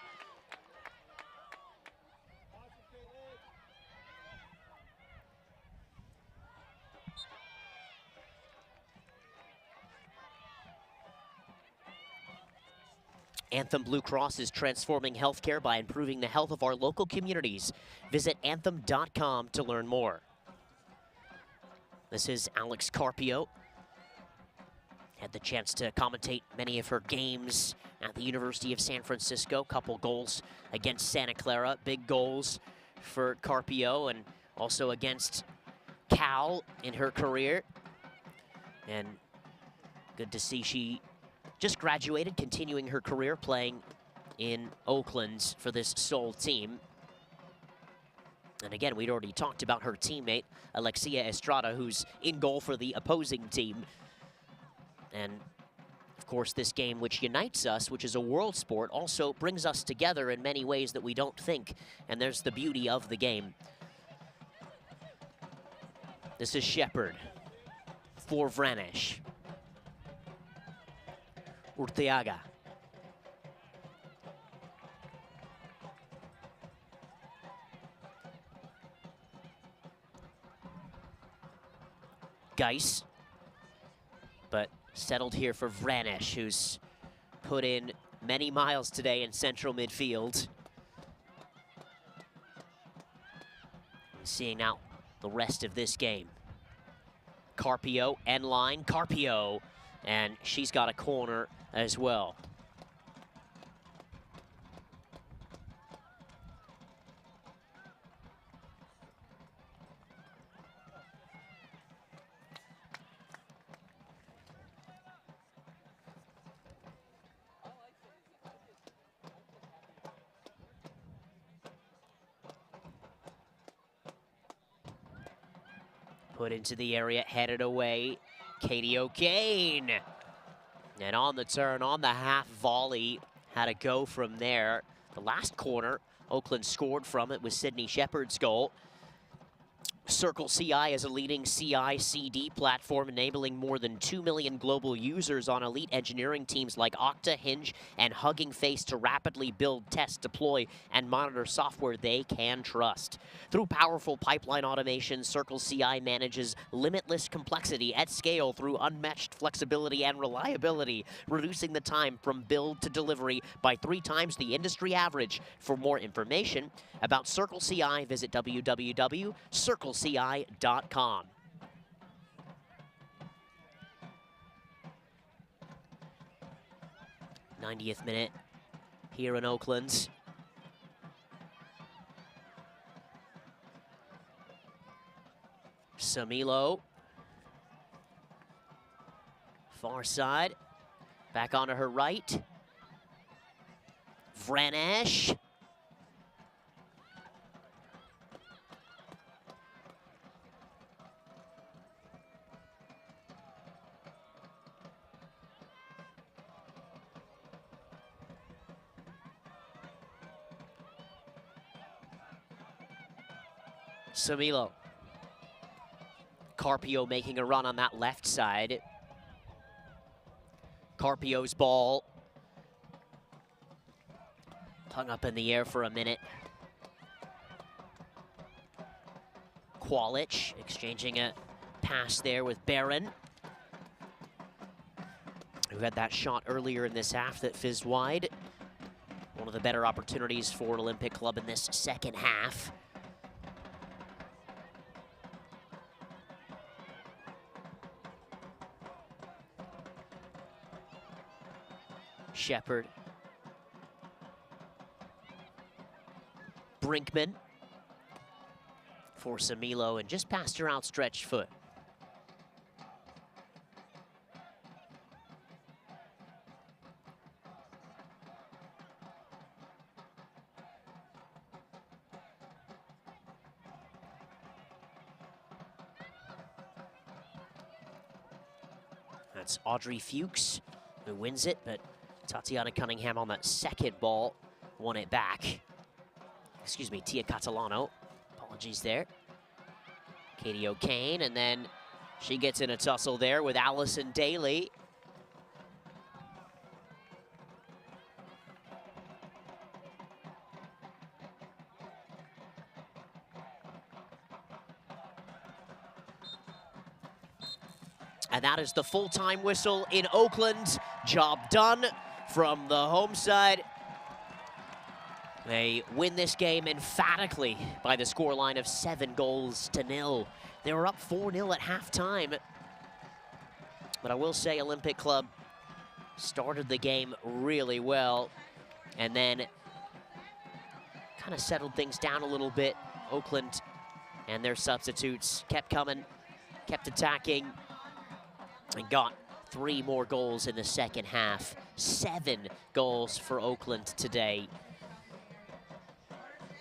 Anthem Blue Cross is transforming healthcare by improving the health of our local communities. Visit anthem.com to learn more. This is Alex Carpio. Had the chance to commentate many of her games at the University of San Francisco. Couple goals against Santa Clara, big goals for Carpio, and also against Cal in her career. And good to see she just graduated, continuing her career playing in Oakland for this Seoul team. And again, we'd already talked about her teammate, Alexia Estrada, who's in goal for the opposing team. And of course, this game, which unites us, which is a world sport, also brings us together in many ways that we don't think. And there's the beauty of the game. This is Shepard for Vranish. Urteaga. Geis, but settled here for Vranish, who's put in many miles today in central midfield. Seeing out the rest of this game. Carpio, end line, Carpio, and she's got a corner as well. Put into the area, headed away, Katie O'Kane. And on the turn, on the half volley, had to go from there. The last corner, Oakland scored from it with Sydney Shepard's goal. Circle CI is a leading CI/CD platform enabling more than 2 million global users on elite engineering teams like Okta, Hinge, and Hugging Face to rapidly build, test, deploy, and monitor software they can trust. Through powerful pipeline automation, Circle CI manages limitless complexity at scale through unmatched flexibility and reliability, reducing the time from build to delivery by 3 times the industry average. For more information about Circle CI, visit www.circleci.com. 90th minute here in Oakland. Samilo. Far side. Back onto her right. Vranish. Samilo. Carpio making a run on that left side. Carpio's ball. Hung up in the air for a minute. Qualich exchanging a pass there with Barron, who had that shot earlier in this half that fizzed wide. One of the better opportunities for Olympic Club in this second half. Shepard. Brinkman for Samilo, and just past her outstretched foot. That's Audrey Fuchs who wins it, but Tatiana Cunningham on that second ball won it back. Excuse me, Tia Catalano. Apologies there. Katie O'Kane, and then she gets in a tussle there with Allison Daly. And that is the full-time whistle in Oakland. Job done from the home side. They win this game emphatically by the scoreline of 7-0. They were up 4-0 at halftime. But I will say Olympic Club started the game really well and then kind of settled things down a little bit. Oakland and their substitutes kept coming, kept attacking, and got 3 more goals in the second half. 7 goals for Oakland today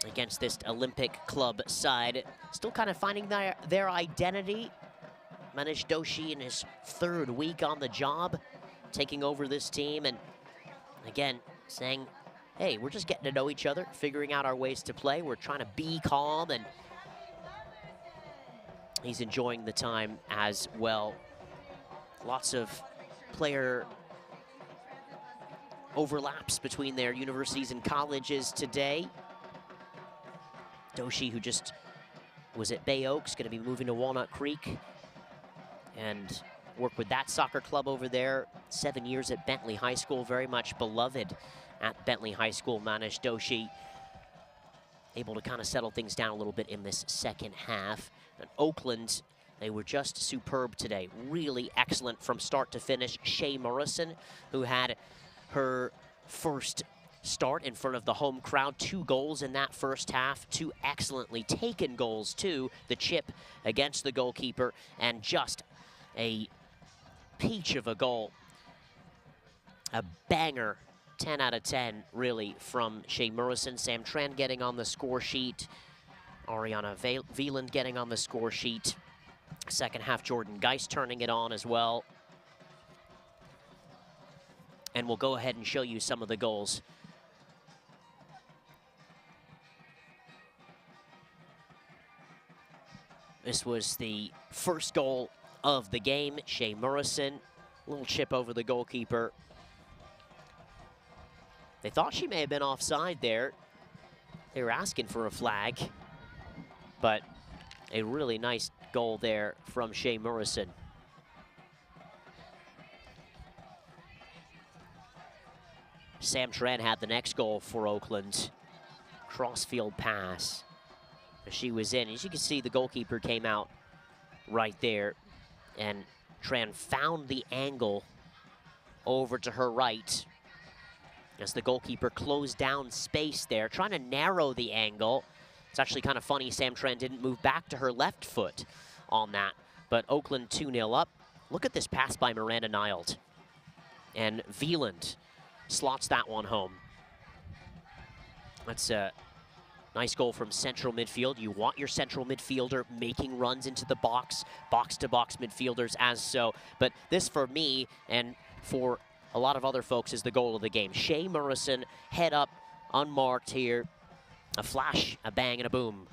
against this Olympic Club side. Still kind of finding their identity. Manish Doshi in his 3rd week on the job, taking over this team, and again, saying, hey, we're just getting to know each other, figuring out our ways to play. We're trying to be calm, and he's enjoying the time as well. Lots of player overlaps between their universities and colleges today. Doshi, who just was at Bay Oaks, going to be moving to Walnut Creek and work with that soccer club over there. 7 years at Bentley High School, very much beloved at Bentley High School. Manish Doshi able to kind of settle things down a little bit in this second half. And Oakland, they were just superb today. Really excellent from start to finish. Shea Morrison, who had her first start in front of the home crowd. 2 goals in that first half. 2 excellently taken goals, too. The chip against the goalkeeper, and just a peach of a goal. A banger. 10 out of 10, really, from Shea Morrison. Sam Tran getting on the score sheet. Ariana Veland getting on the score sheet. Second half, Jordan Geist turning it on as well. And we'll go ahead and show you some of the goals. This was the first goal of the game. Shea Morrison, little chip over the goalkeeper. They thought she may have been offside there. They were asking for a flag, but a really nice goal there from Shea Morrison. Sam Tran had the next goal for Oakland. Crossfield pass. She was in. As you can see, the goalkeeper came out right there, and Tran found the angle over to her right as the goalkeeper closed down space there, trying to narrow the angle. It's actually kind of funny Sam Tran didn't move back to her left foot on that, but Oakland 2-0 up. Look at this pass by Miranda Nild, and Veland slots that one home. That's a nice goal from central midfield. You want your central midfielder making runs into the box-to-box midfielders as so. But this, for me, and for a lot of other folks, is the goal of the game. Shea Morrison, head up, unmarked here. A flash, a bang, and a boom.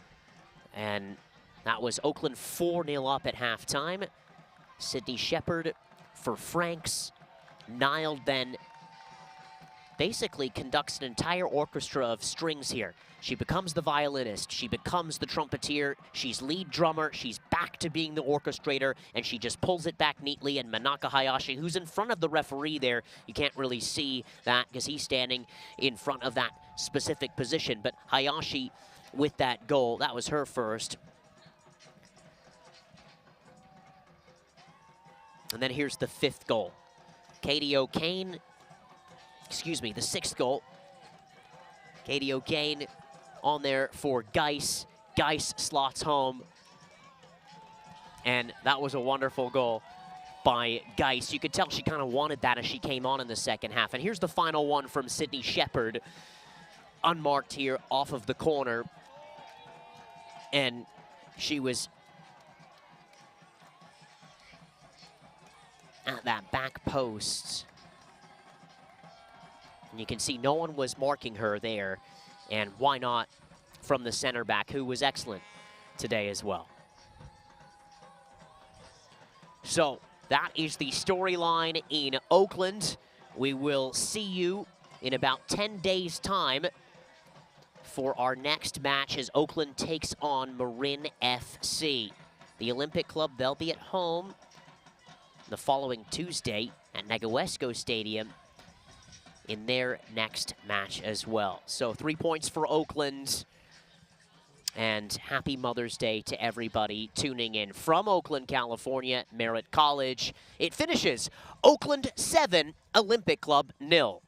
And that was Oakland 4-0 up at halftime. Sydney Shepard for Franks. Nile then basically conducts an entire orchestra of strings here. She becomes the violinist, she becomes the trumpeter, she's lead drummer, she's back to being the orchestrator, and she just pulls it back neatly, and Manaka Hayashi, who's in front of the referee there, you can't really see that because he's standing in front of that specific position, but Hayashi with that goal, that was her first. And then here's the 5th goal. Katie O'Kane, the 6th goal. Katie O'Kane on there for Geis. Geis slots home. And that was a wonderful goal by Geis. You could tell she kind of wanted that as she came on in the second half. And here's the final one from Sydney Shepherd. Unmarked here off of the corner. And she was at that back post. And you can see no one was marking her there. And why not from the center back, who was excellent today as well. So that is the storyline in Oakland. We will see you in about 10 days' time for our next match as Oakland takes on Marin FC. The Olympic Club, they'll be at home the following Tuesday at Negawesco Stadium in their next match as well. So 3 points for Oakland, and happy Mother's Day to everybody tuning in from Oakland, California, Merritt College. It finishes Oakland 7, Olympic Club 0.